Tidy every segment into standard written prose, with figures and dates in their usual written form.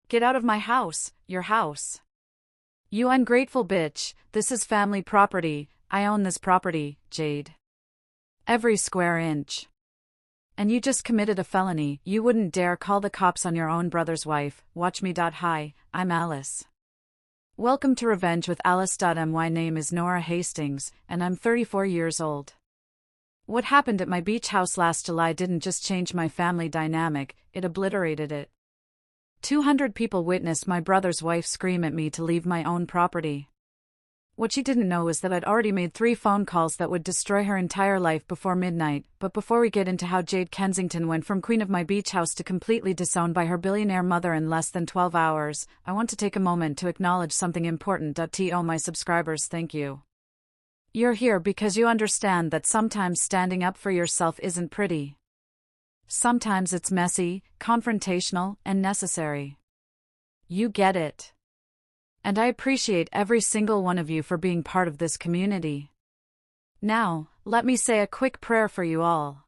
Get out of my house, your house. You ungrateful bitch, this is family property, I own this property, Jade. Every square inch. And you just committed a felony, you wouldn't dare call the cops on your own brother's wife. Watch me. Hi, I'm Alice. Welcome to Revenge with Alice. My name is Nora Hastings, and I'm 34 years old. What happened at my beach house last July didn't just change my family dynamic, it obliterated it. 200 people witnessed my brother's wife scream at me to leave my own property. What she didn't know is that I'd already made 3 phone calls that would destroy her entire life before midnight. But before we get into how Jade Kensington went from queen of my beach house to completely disowned by her billionaire mother in less than 12 hours, I want to take a moment to acknowledge something important. To my subscribers, thank you. You're here because you understand that sometimes standing up for yourself isn't pretty. Sometimes it's messy, confrontational, and necessary. You get it. And I appreciate every single one of you for being part of this community. Now, let me say a quick prayer for you all.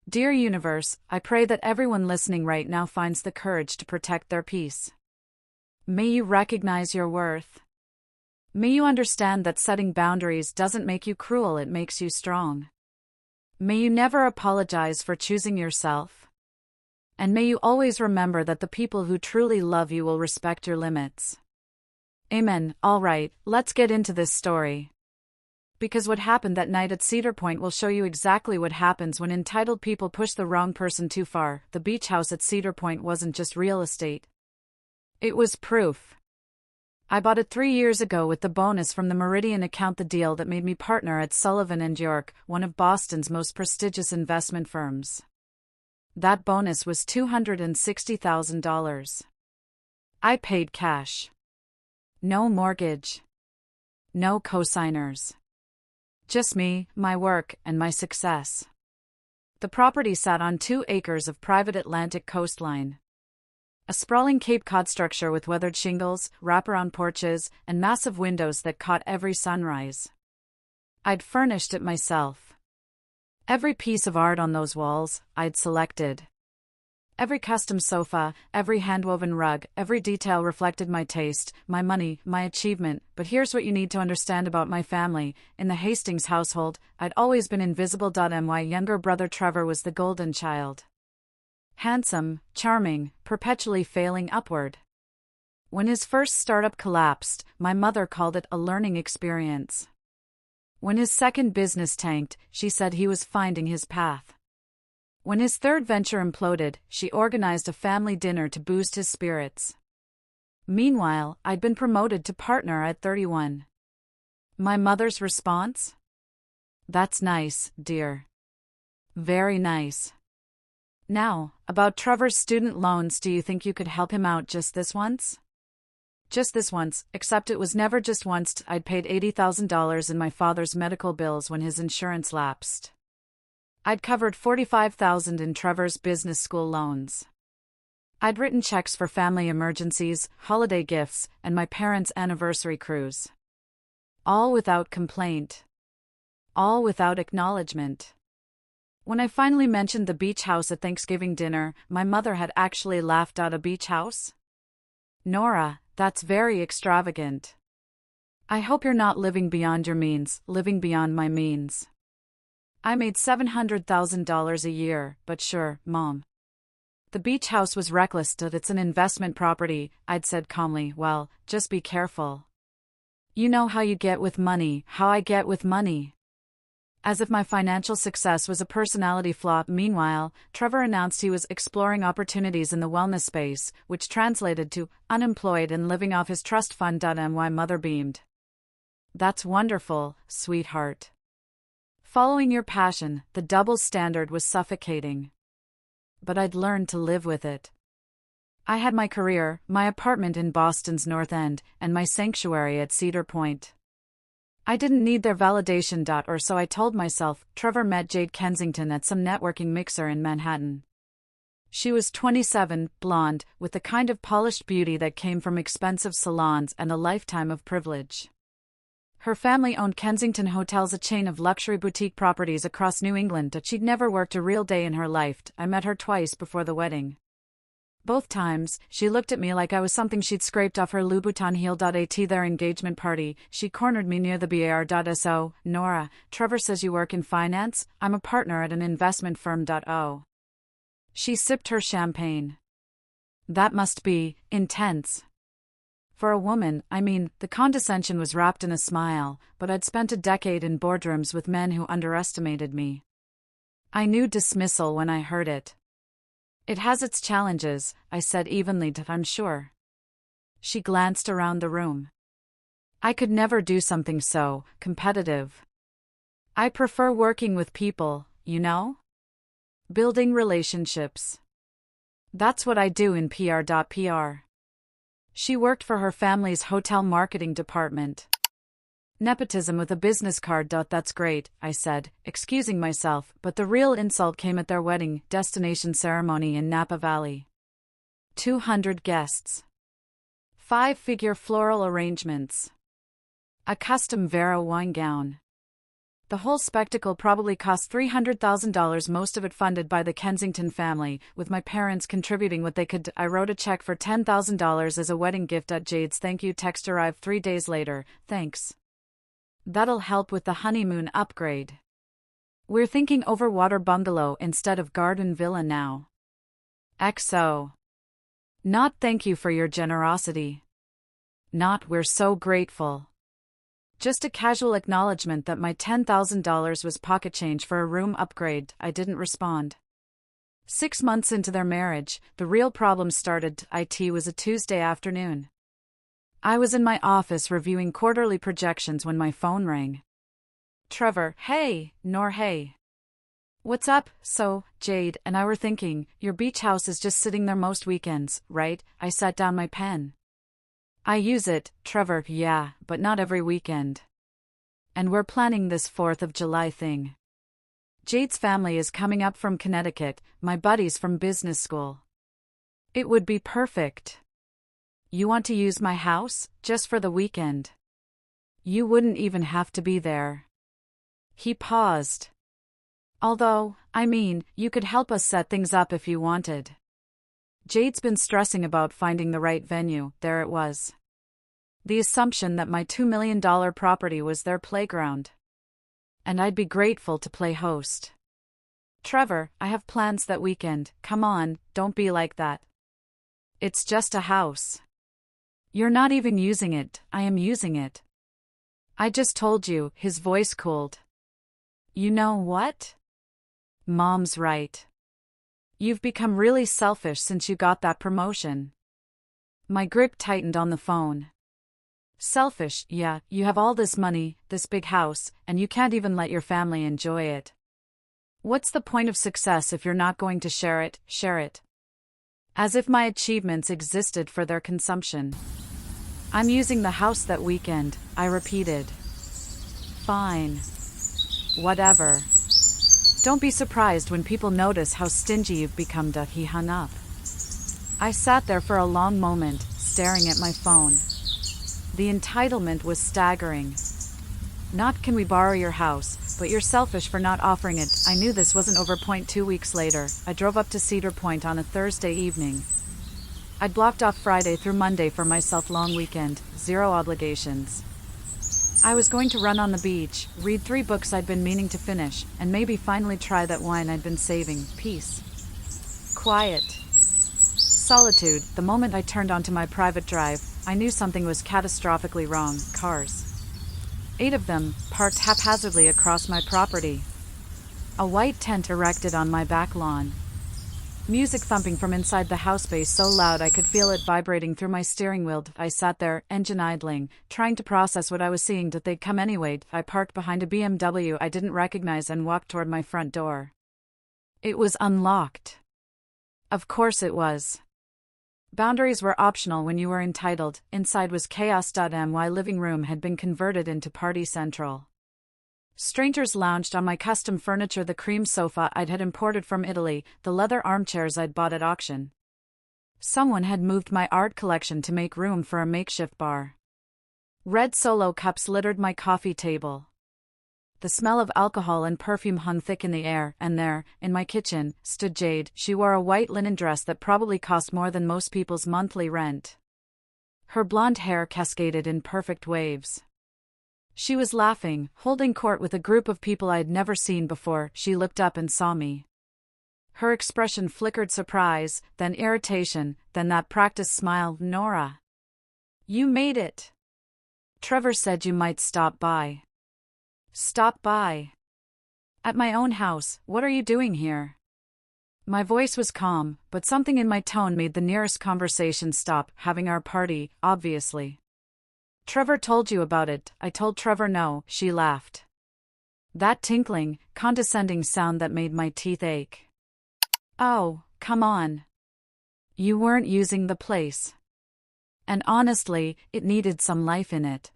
Dear Universe, I pray that everyone listening right now finds the courage to protect their peace. May you recognize your worth. May you understand that setting boundaries doesn't make you cruel, it makes you strong. May you never apologize for choosing yourself. And may you always remember that the people who truly love you will respect your limits. Amen. Alright, let's get into this story. Because what happened that night at Cedar Point will show you exactly what happens when entitled people push the wrong person too far. The beach house at Cedar Point wasn't just real estate. It was proof. I bought it 3 years ago with the bonus from the Meridian account, the deal that made me partner at Sullivan & York, one of Boston's most prestigious investment firms. That bonus was $260,000. I paid cash. No mortgage. No co-signers. Just me, my work, and my success. The property sat on 2 acres of private Atlantic coastline. A sprawling Cape Cod structure with weathered shingles, wraparound porches, and massive windows that caught every sunrise. I'd furnished it myself. Every piece of art on those walls, I'd selected. Every custom sofa, every hand-woven rug, every detail reflected my taste, my money, my achievement. But here's what you need to understand about my family. In the Hastings household, I'd always been invisible. My younger brother Trevor was the golden child. Handsome, charming, perpetually failing upward. When his first startup collapsed, my mother called it a learning experience. When his second business tanked, she said he was finding his path. When his third venture imploded, she organized a family dinner to boost his spirits. Meanwhile, I'd been promoted to partner at 31. My mother's response? That's nice, dear. Very nice. Now, about Trevor's student loans, do you think you could help him out just this once? Just this once, except it was never just once. I'd paid $80,000 in my father's medical bills when his insurance lapsed. I'd covered $45,000 in Trevor's business school loans. I'd written checks for family emergencies, holiday gifts, and my parents' anniversary cruise. All without complaint. All without acknowledgement. When I finally mentioned the beach house at Thanksgiving dinner, my mother had actually laughed out. A beach house? Nora, that's very extravagant. I hope you're not living beyond your means, living beyond my means. I made $700,000 a year, but sure, Mom. The beach house was reckless. It's an investment property, I'd said calmly. Well, just be careful. You know how you get with money, how I get with money. As if my financial success was a personality flaw. Meanwhile, Trevor announced he was exploring opportunities in the wellness space, which translated to unemployed and living off his trust fund. My mother beamed. That's wonderful, sweetheart. Following your passion, the double standard was suffocating. But I'd learned to live with it. I had my career, my apartment in Boston's North End, and my sanctuary at Cedar Point. I didn't need their validation. Or so I told myself. Trevor met Jade Kensington at some networking mixer in Manhattan. She was 27, blonde, with the kind of polished beauty that came from expensive salons and a lifetime of privilege. Her family owned Kensington Hotels, a chain of luxury boutique properties across New England. She'd never worked a real day in her life. I met her twice before the wedding. Both times, she looked at me like I was something she'd scraped off her Louboutin heel. At their engagement party, she cornered me near the bar. Nora, Trevor says you work in finance? I'm a partner at an investment firm. Oh. She sipped her champagne. That must be intense. For a woman, the condescension was wrapped in a smile, but I'd spent a decade in boardrooms with men who underestimated me. I knew dismissal when I heard it. It has its challenges, I said evenly, I'm sure. She glanced around the room. I could never do something so competitive. I prefer working with people, you know? Building relationships. That's what I do in PR. She worked for her family's hotel marketing department. Nepotism with a business card. That's great, I said, excusing myself, but the real insult came at their wedding destination ceremony in Napa Valley. 200 guests. 5-figure floral arrangements. A custom Vera wine gown. The whole spectacle probably cost $300,000, most of it funded by the Kensington family, with my parents contributing what they could. I wrote a check for $10,000 as a wedding gift. Jade's thank you text arrived 3 days later. Thanks. That'll help with the honeymoon upgrade. We're thinking overwater bungalow instead of garden villa now. XO. Not thank you for your generosity. Not we're so grateful. Just a casual acknowledgement that my $10,000 was pocket change for a room upgrade. I didn't respond. 6 months into their marriage, the real problem started. It was a Tuesday afternoon. I was in my office reviewing quarterly projections when my phone rang. Trevor, hey, Nor, hey. What's up? So, Jade and I were thinking, your beach house is just sitting there most weekends, right? I set down my pen. I use it, Trevor, yeah, but not every weekend. And we're planning this 4th of July thing. Jade's family is coming up from Connecticut, my buddies from business school. It would be perfect. You want to use my house, just for the weekend? You wouldn't even have to be there. He paused. Although, you could help us set things up if you wanted. Jade's been stressing about finding the right venue. There it was. The assumption that my $2 million property was their playground. And I'd be grateful to play host. Trevor, I have plans that weekend. Come on, don't be like that. It's just a house. You're not even using it, I am using it. I just told you. His voice cooled. You know what? Mom's right. You've become really selfish since you got that promotion. My grip tightened on the phone. Selfish, yeah, you have all this money, this big house, and you can't even let your family enjoy it. What's the point of success if you're not going to share it? As if my achievements existed for their consumption. I'm using the house that weekend, I repeated. Fine. Whatever. Don't be surprised when people notice how stingy you've become. He hung up. I sat there for a long moment, staring at my phone. The entitlement was staggering. Not can we borrow your house, but you're selfish for not offering it. I knew this wasn't over. 2 weeks later, I drove up to Cedar Point on a Thursday evening. I'd blocked off Friday through Monday for myself, long weekend, 0 obligations. I was going to run on the beach, read 3 books I'd been meaning to finish, and maybe finally try that wine I'd been saving. Peace. Quiet. Solitude. The moment I turned onto my private drive, I knew something was catastrophically wrong. Cars. 8 of them, parked haphazardly across my property. A white tent erected on my back lawn. Music thumping from inside the house bay so loud I could feel it vibrating through my steering wheel. I sat there, engine idling, trying to process what I was seeing. They'd come anyway. I parked behind a BMW I didn't recognize and walked toward my front door. It was unlocked. Of course it was. Boundaries were optional when you were entitled. Inside was chaos. My living room had been converted into party central. Strangers lounged on my custom furniture, the cream sofa I'd had imported from Italy, the leather armchairs I'd bought at auction. Someone had moved my art collection to make room for a makeshift bar. Red Solo cups littered my coffee table. The smell of alcohol and perfume hung thick in the air, and there, in my kitchen, stood Jade. She wore a white linen dress that probably cost more than most people's monthly rent. Her blonde hair cascaded in perfect waves. She was laughing, holding court with a group of people I'd never seen before. She looked up and saw me. Her expression flickered surprise, then irritation, then that practiced smile. "Nora. You made it. Trevor said you might stop by." "Stop by? At my own house, what are you doing here?" My voice was calm, but something in my tone made the nearest conversation stop. "Having our party, obviously." "Trevor told you about it." "I told Trevor no," she laughed. That tinkling, condescending sound that made my teeth ache. "Oh, come on. You weren't using the place. And honestly, it needed some life in it.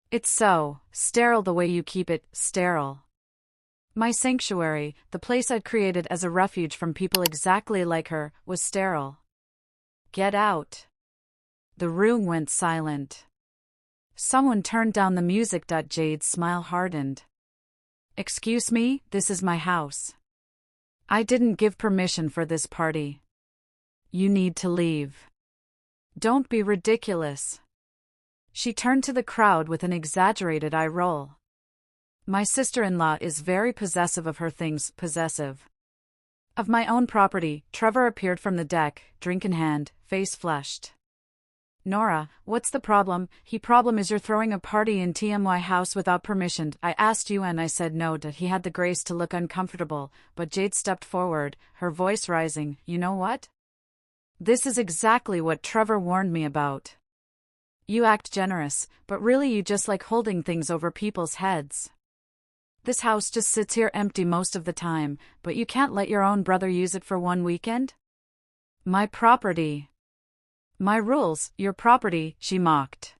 It's so sterile the way you keep it sterile." My sanctuary, the place I'd created as a refuge from people exactly like her, was sterile. "Get out." The room went silent. Someone turned down the music. Jade's smile hardened. "Excuse me, this is my house. I didn't give permission for this party. You need to leave. Don't be ridiculous." She turned to the crowd with an exaggerated eye roll. "My sister-in-law is very possessive of her things." "Possessive of my own property." Trevor appeared from the deck, drink in hand, face flushed. "Nora, what's the problem?" Problem is you're throwing a party in my house without permission. I asked you and I said no." He had the grace to look uncomfortable, but Jade stepped forward, her voice rising. "You know what? This is exactly what Trevor warned me about. You act generous, but really you just like holding things over people's heads. This house just sits here empty most of the time, but you can't let your own brother use it for one weekend?" "My property. My rules." "Your property," she mocked.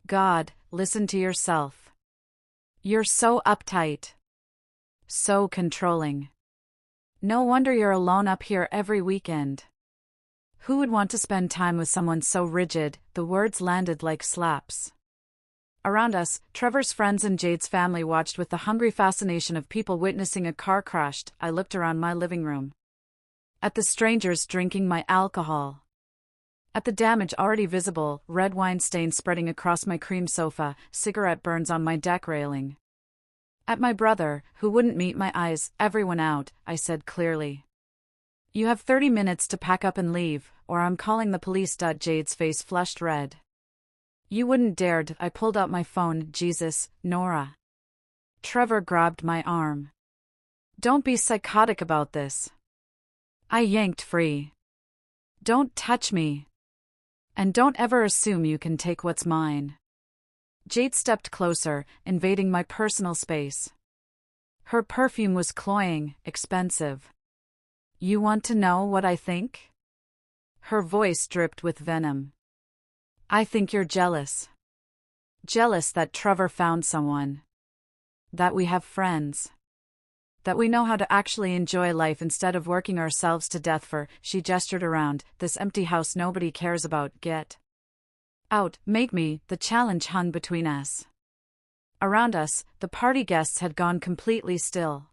"God, listen to yourself. You're so uptight. So controlling. No wonder you're alone up here every weekend. Who would want to spend time with someone so rigid?" The words landed like slaps. Around us, Trevor's friends and Jade's family watched with the hungry fascination of people witnessing a car crash. I looked around my living room. At the strangers drinking my alcohol. At the damage already visible, red wine stains spreading across my cream sofa, cigarette burns on my deck railing. At my brother, who wouldn't meet my eyes. "Everyone out," I said clearly. "You have 30 minutes to pack up and leave, or I'm calling the police." Jade's face flushed red. "You wouldn't dare." I pulled out my phone. "Jesus, Nora." Trevor grabbed my arm. "Don't be psychotic about this." I yanked free. "Don't touch me. And don't ever assume you can take what's mine." Jade stepped closer, invading my personal space. Her perfume was cloying, expensive. "You want to know what I think?" Her voice dripped with venom. "I think you're jealous. Jealous that Trevor found someone. That we have friends. That we know how to actually enjoy life instead of working ourselves to death for." She gestured around. "This empty house nobody cares about. Get out. Make me." The challenge hung between us. Around us, the party guests had gone completely still.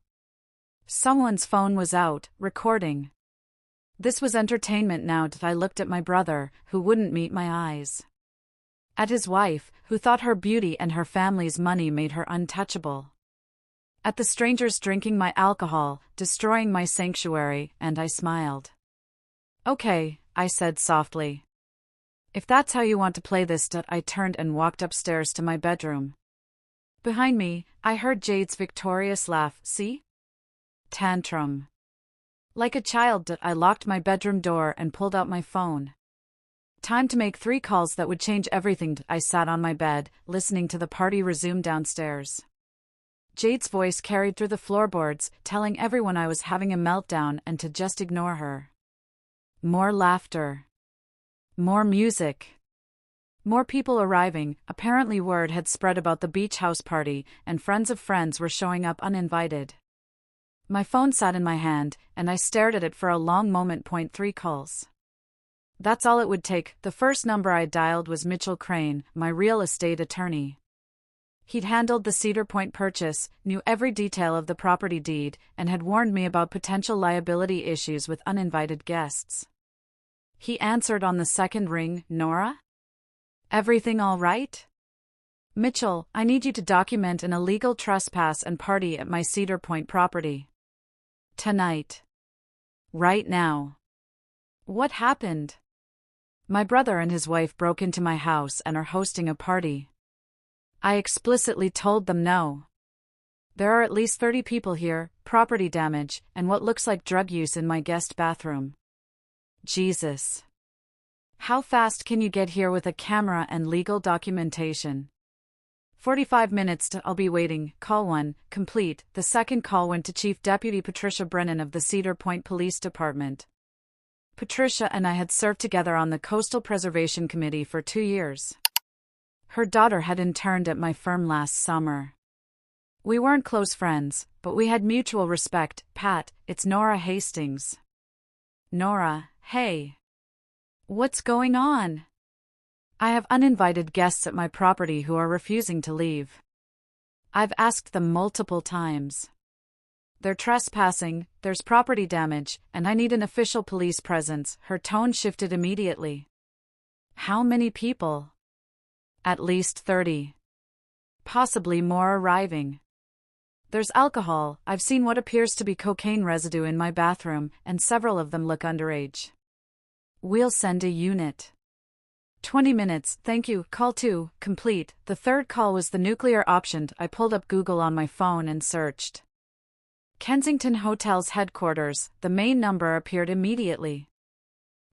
Someone's phone was out, recording. This was entertainment now. I looked at my brother, who wouldn't meet my eyes. At his wife, who thought her beauty and her family's money made her untouchable. At the strangers drinking my alcohol, destroying my sanctuary, and I smiled. "Okay," I said softly. "If that's how you want to play this." I turned and walked upstairs to my bedroom. Behind me, I heard Jade's victorious laugh. "See? Tantrum. Like a child." I locked my bedroom door and pulled out my phone. Time to make 3 calls that would change everything. I sat on my bed, listening to the party resume downstairs. Jade's voice carried through the floorboards, telling everyone I was having a meltdown and to just ignore her. More laughter. More music. More people arriving. Apparently word had spread about the beach house party, and friends of friends were showing up uninvited. My phone sat in my hand, and I stared at it for a long moment. 3 calls. That's all it would take. The first number I dialed was Mitchell Crane, my real estate attorney. He'd handled the Cedar Point purchase, knew every detail of the property deed, and had warned me about potential liability issues with uninvited guests. He answered on the second ring, "Nora? Everything all right? Mitchell, I need you to document an illegal trespass and party at my Cedar Point property. Tonight. Right now." What happened? My brother and his wife broke into my house and are hosting a party. I explicitly told them no. There are at least 30 people here, property damage, and what looks like drug use in my guest bathroom. Jesus. How fast can you get here with a camera and legal documentation? 45 minutes to I'll be waiting. Call 1, complete. The second call went to Chief Deputy Patricia Brennan of the Cedar Point Police Department. Patricia and I had served together on the Coastal Preservation Committee for 2 years. Her daughter had interned at my firm last summer. We weren't close friends, but we had mutual respect. "Pat, it's Nora Hastings." "Nora, hey. What's going on?" "I have uninvited guests at my property who are refusing to leave. I've asked them multiple times. They're trespassing, there's property damage, and I need an official police presence." Her tone shifted immediately. "How many people?" "At least 30. Possibly more arriving. There's alcohol. I've seen what appears to be cocaine residue in my bathroom, and several of them look underage. We'll send a unit." 20 minutes, thank you. Call 2, complete. The third call was the nuclear option. I pulled up Google on my phone and searched Kensington Hotel's headquarters. The main number appeared immediately.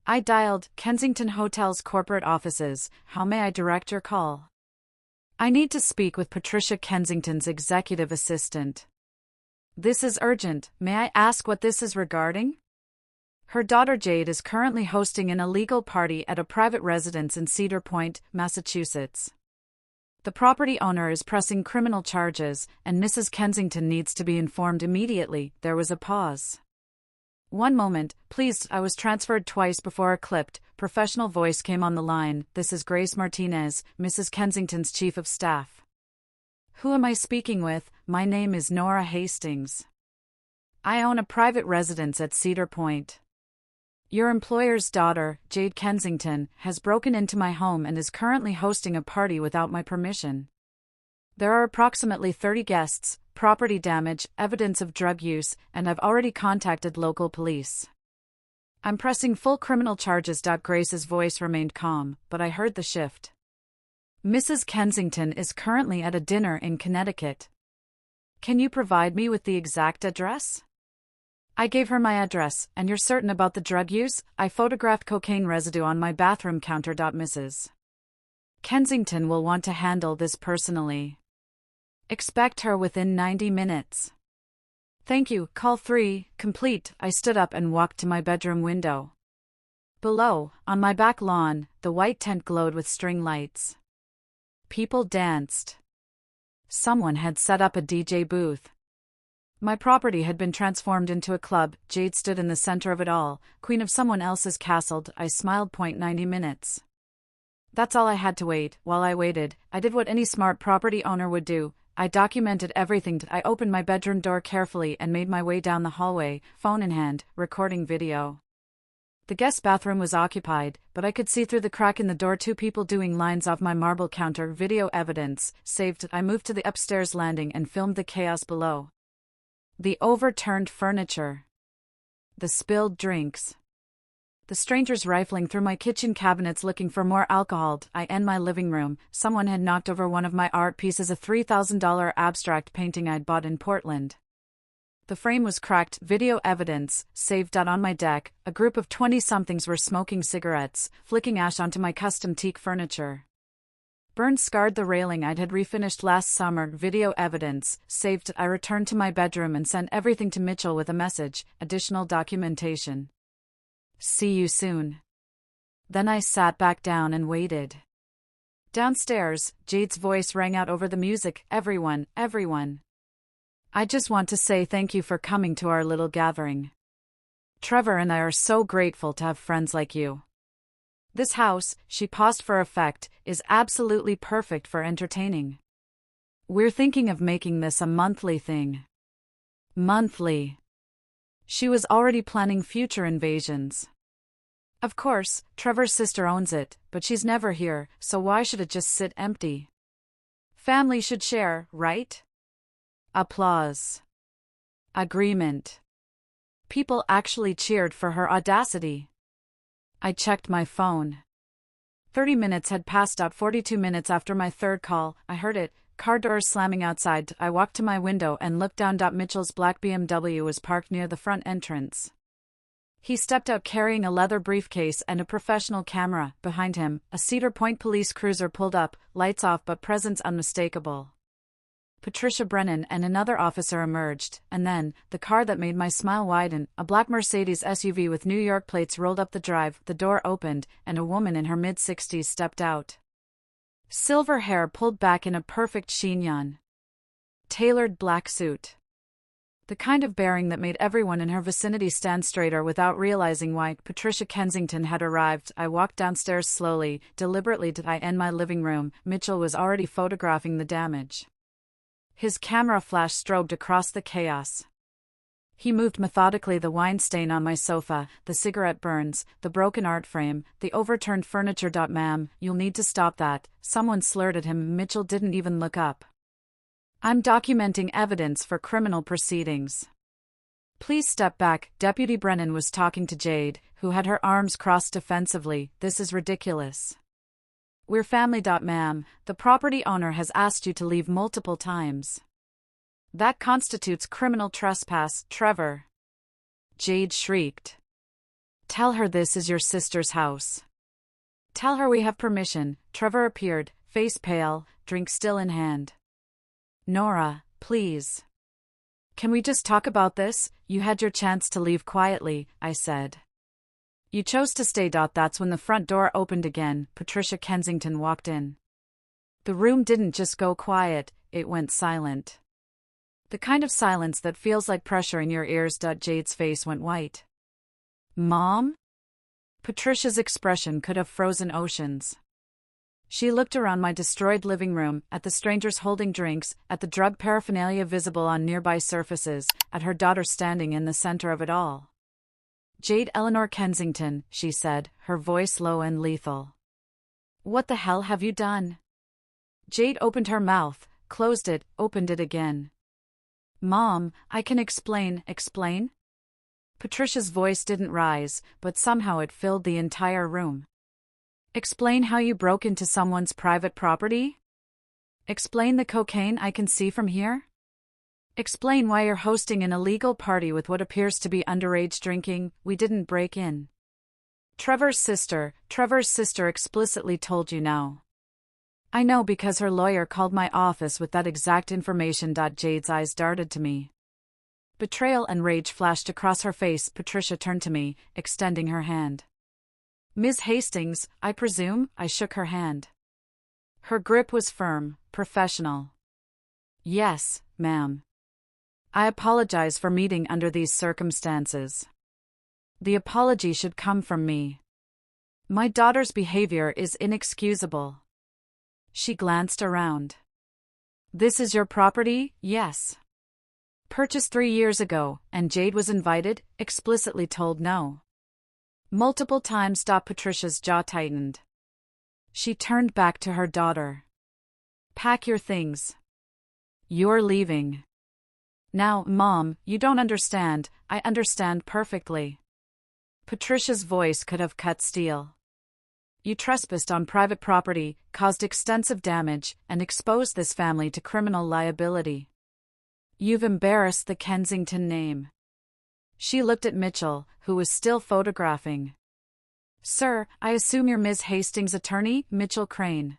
I dialed Kensington Hotel's corporate offices. "How may I direct your call?" "I need to speak with Patricia, Kensington's executive assistant." "This is urgent. May I ask what this is regarding?" "Her daughter Jade is currently hosting an illegal party at a private residence in Cedar Point, Massachusetts. The property owner is pressing criminal charges, and Mrs. Kensington needs to be informed immediately." There was a pause. "One moment, please." I was transferred twice before a clipped, professional voice came on the line. "This is Grace Martinez, Mrs. Kensington's chief of staff." "Who am I speaking with?" "My name is Nora Hastings. I own a private residence at Cedar Point. Your employer's daughter, Jade Kensington, has broken into my home and is currently hosting a party without my permission. There are approximately 30 guests, property damage, evidence of drug use, and I've already contacted local police. I'm pressing full criminal charges." Grace's voice remained calm, but I heard the shift. "Mrs. Kensington is currently at a dinner in Connecticut. Can you provide me with the exact address?" I gave her my address. "And you're certain about the drug use?" "I photographed cocaine residue on my bathroom counter." Mrs. Kensington will want to handle this personally. Expect her within 90 minutes. Thank you. Call 3, complete. I stood up and walked to my bedroom window. Below, on my back lawn, the white tent glowed with string lights. People danced. Someone had set up a DJ booth. My property had been transformed into a club. Jade stood in the center of it all, queen of someone else's castle. I smiled. 90 minutes. That's all I had to wait. While I waited, I did what any smart property owner would do. I documented everything. I opened my bedroom door carefully and made my way down the hallway, phone in hand, recording video. The guest bathroom was occupied, but I could see through the crack in the door 2 people doing lines off my marble counter. Video evidence saved. I moved to the upstairs landing and filmed the chaos below. The overturned furniture. The spilled drinks. The strangers rifling through my kitchen cabinets looking for more alcohol. I end my living room. Someone had knocked over one of my art pieces, a $3,000 abstract painting I'd bought in Portland. The frame was cracked. Video evidence saved. On my deck, a group of 20-somethings were smoking cigarettes, flicking ash onto my custom teak furniture. Burns scarred the railing I'd had refinished last summer. Video evidence saved. I returned to my bedroom and sent everything to Mitchell with a message, additional documentation. See you soon. Then I sat back down and waited. Downstairs, Jade's voice rang out over the music. Everyone. I just want to say thank you for coming to our little gathering. Trevor and I are so grateful to have friends like you. This house, she paused for effect, is absolutely perfect for entertaining. We're thinking of making this a monthly thing. Monthly. She was already planning future invasions. Of course, Trevor's sister owns it, but she's never here, so why should it just sit empty? Family should share, right? Applause. Agreement. People actually cheered for her audacity. I checked my phone. 30 minutes had passed up. 42 minutes after my third call, I heard it, car doors slamming outside. I walked to my window and looked down. Mitchell's black BMW was parked near the front entrance. He stepped out carrying a leather briefcase and a professional camera. Behind him, a Cedar Point police cruiser pulled up, lights off but presence unmistakable. Patricia Brennan and another officer emerged, and then, the car that made my smile widen, a black Mercedes SUV with New York plates rolled up the drive, the door opened, and a woman in her mid-60s stepped out. Silver hair pulled back in a perfect chignon. Tailored black suit. The kind of bearing that made everyone in her vicinity stand straighter without realizing why. Patricia Kensington had arrived. I walked downstairs slowly, deliberately. Did I end my living room? Mitchell was already photographing the damage. His camera flash strobed across the chaos. He moved methodically. The wine stain on my sofa, the cigarette burns, the broken art frame, the overturned furniture. Ma'am, you'll need to stop that, someone slurred at him. Mitchell didn't even look up. I'm documenting evidence for criminal proceedings. Please step back. Deputy Brennan was talking to Jade, who had her arms crossed defensively. This is ridiculous. We're family. Ma'am, the property owner has asked you to leave multiple times. That constitutes criminal trespass, Trevor. Jade shrieked. Tell her this is your sister's house. Tell her we have permission. Trevor appeared, face pale, drink still in hand. Nora, please. Can we just talk about this? You had your chance to leave quietly, I said. You chose to stay. That's when the front door opened again. Patricia Kensington walked in. The room didn't just go quiet, it went silent. The kind of silence that feels like pressure in your ears. Jade's face went white. Mom? Patricia's expression could have frozen oceans. She looked around my destroyed living room, at the strangers holding drinks, at the drug paraphernalia visible on nearby surfaces, at her daughter standing in the center of it all. Jade Eleanor Kensington, she said, her voice low and lethal. What the hell have you done? Jade opened her mouth, closed it, opened it again. Mom, I can explain. Explain? Patricia's voice didn't rise, but somehow it filled the entire room. Explain how you broke into someone's private property? Explain the cocaine I can see from here? Explain why you're hosting an illegal party with what appears to be underage drinking. We didn't break in. Trevor's sister explicitly told you now. I know because her lawyer called my office with that exact information. Jade's eyes darted to me. Betrayal and rage flashed across her face. Patricia turned to me, extending her hand. Ms. Hastings, I presume. I shook her hand. Her grip was firm, professional. Yes, ma'am. I apologize for meeting under these circumstances. The apology should come from me. My daughter's behavior is inexcusable. She glanced around. This is your property, yes. Purchased 3 years ago, and Jade was invited, explicitly told no. Multiple times. Patricia's jaw tightened. She turned back to her daughter. Pack your things. You're leaving. Now, Mom, you don't understand. I understand perfectly. Patricia's voice could have cut steel. You trespassed on private property, caused extensive damage, and exposed this family to criminal liability. You've embarrassed the Kensington name. She looked at Mitchell, who was still photographing. Sir, I assume you're Ms. Hastings' attorney, Mitchell Crane.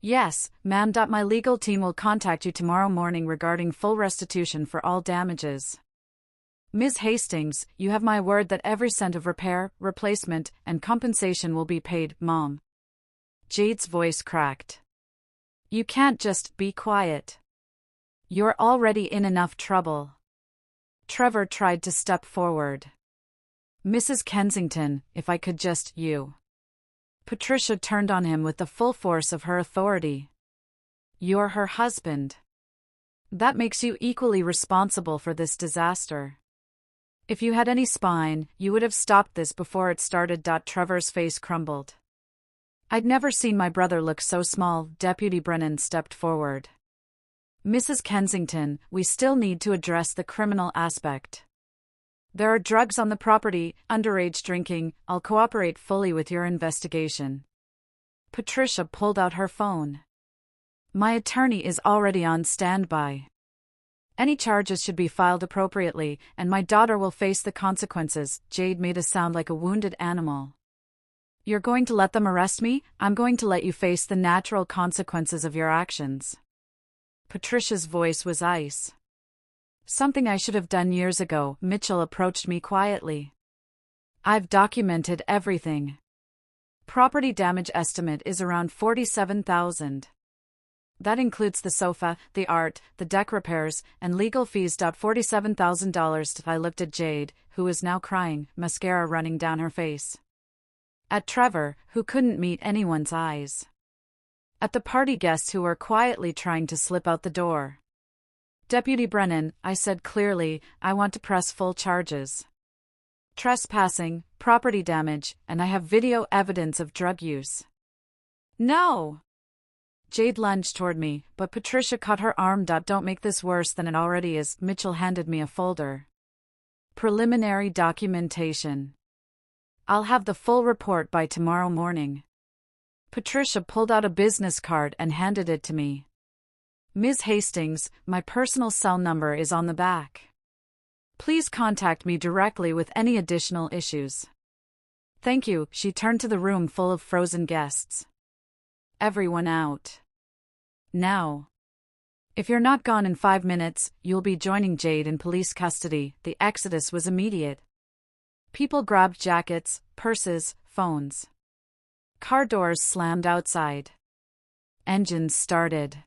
Yes, ma'am. My legal team will contact you tomorrow morning regarding full restitution for all damages. Ms. Hastings, you have my word that every cent of repair, replacement, and compensation will be paid, Mom. Jade's voice cracked. You can't just be quiet. You're already in enough trouble. Trevor tried to step forward. Mrs. Kensington, if I could just, you. Patricia turned on him with the full force of her authority. You're her husband. That makes you equally responsible for this disaster. If you had any spine, you would have stopped this before it started. Trevor's face crumbled. I'd never seen my brother look so small. Deputy Brennan stepped forward. Mrs. Kensington, we still need to address the criminal aspect. There are drugs on the property, underage drinking. I'll cooperate fully with your investigation. Patricia pulled out her phone. My attorney is already on standby. Any charges should be filed appropriately, and my daughter will face the consequences. Jade made a sound like a wounded animal. You're going to let them arrest me? I'm going to let you face the natural consequences of your actions. Patricia's voice was ice. Something I should have done years ago. Mitchell approached me quietly. I've documented everything. Property damage estimate is around $47,000. That includes the sofa, the art, the deck repairs, and legal fees. $47,000. I looked at Jade, who was now crying, mascara running down her face. At Trevor, who couldn't meet anyone's eyes. At the party guests who were quietly trying to slip out the door. Deputy Brennan, I said clearly, I want to press full charges. Trespassing, property damage, and I have video evidence of drug use. No! Jade lunged toward me, but Patricia caught her arm. Don't make this worse than it already is. Mitchell handed me a folder. Preliminary documentation. I'll have the full report by tomorrow morning. Patricia pulled out a business card and handed it to me. Ms. Hastings, my personal cell number is on the back. Please contact me directly with any additional issues. Thank you. She turned to the room full of frozen guests. Everyone out. Now. If you're not gone in 5 minutes, you'll be joining Jade in police custody. The exodus was immediate. People grabbed jackets, purses, phones. Car doors slammed outside. Engines started.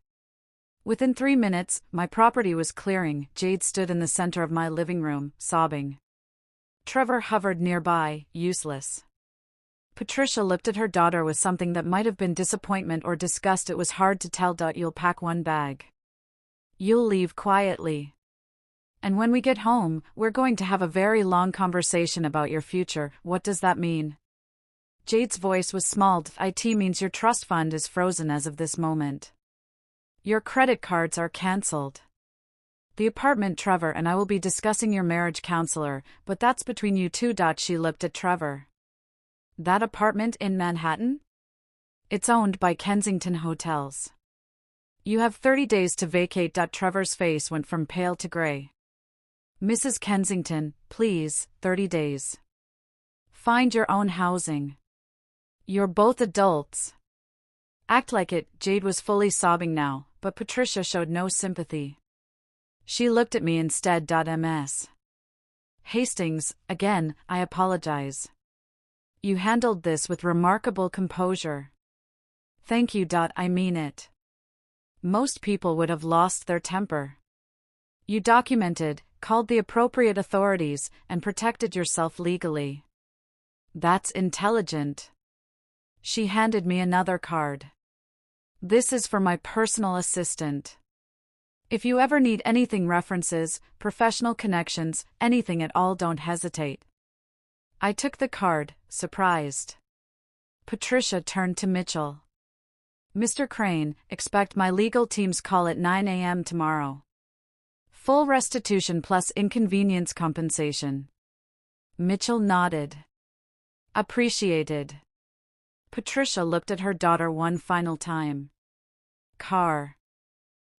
Within 3 minutes, my property was clearing. Jade stood in the center of my living room, sobbing. Trevor hovered nearby, useless. Patricia looked at her daughter with something that might have been disappointment or disgust. It was hard to tell. You'll pack one bag. You'll leave quietly. And when we get home, we're going to have a very long conversation about your future. What does that mean? Jade's voice was small. It means your trust fund is frozen as of this moment. Your credit cards are cancelled. The apartment. Trevor and I will be discussing your marriage counselor, but that's between you two. She looked at Trevor. That apartment in Manhattan? It's owned by Kensington Hotels. You have 30 days to vacate. Trevor's face went from pale to gray. Mrs. Kensington, please, 30 days. Find your own housing. You're both adults. Act like it. Jade was fully sobbing now, but Patricia showed no sympathy. She looked at me instead. Ms. Hastings, again, I apologize. You handled this with remarkable composure. Thank you. I mean it. Most people would have lost their temper. You documented, called the appropriate authorities, and protected yourself legally. That's intelligent. She handed me another card. This is for my personal assistant. If you ever need anything, references, professional connections, anything at all, don't hesitate. I took the card, surprised. Patricia turned to Mitchell. Mr. Crane, expect my legal team's call at 9 a.m. tomorrow. Full restitution plus inconvenience compensation. Mitchell nodded. Appreciated. Patricia looked at her daughter one final time. Car.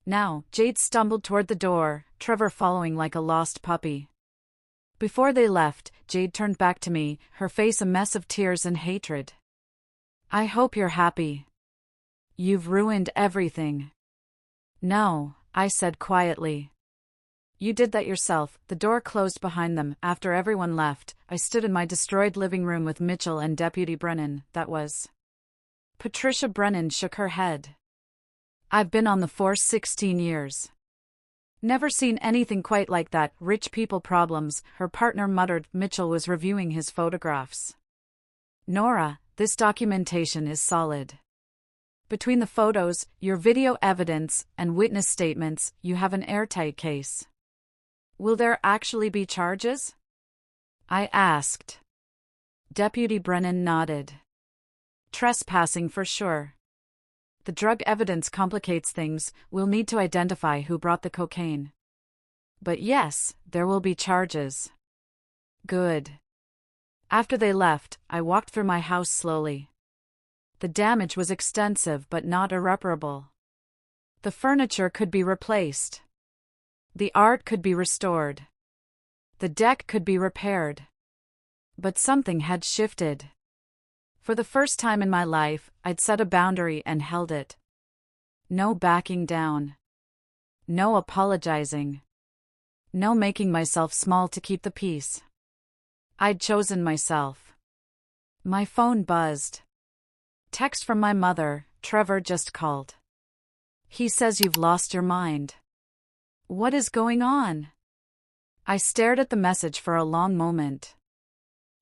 Now, Jade stumbled toward the door, Trevor following like a lost puppy. Before they left, Jade turned back to me, her face a mess of tears and hatred. I hope you're happy. You've ruined everything. No, I said quietly. You did that yourself. The door closed behind them. After everyone left, I stood in my destroyed living room with Mitchell and Deputy Brennan. That was. Patricia Brennan shook her head. I've been on the force 16 years. Never seen anything quite like that. Rich people problems, her partner muttered. Mitchell was reviewing his photographs. Nora, this documentation is solid. Between the photos, your video evidence, and witness statements, you have an airtight case. Will there actually be charges? I asked. Deputy Brennan nodded. Trespassing for sure. The drug evidence complicates things. We'll need to identify who brought the cocaine. But yes, there will be charges. Good. After they left, I walked through my house slowly. The damage was extensive but not irreparable. The furniture could be replaced. The art could be restored. The deck could be repaired. But something had shifted. For the first time in my life, I'd set a boundary and held it. No backing down. No apologizing. No making myself small to keep the peace. I'd chosen myself. My phone buzzed. Text from my mother. Trevor just called. He says you've lost your mind. What is going on? I stared at the message for a long moment.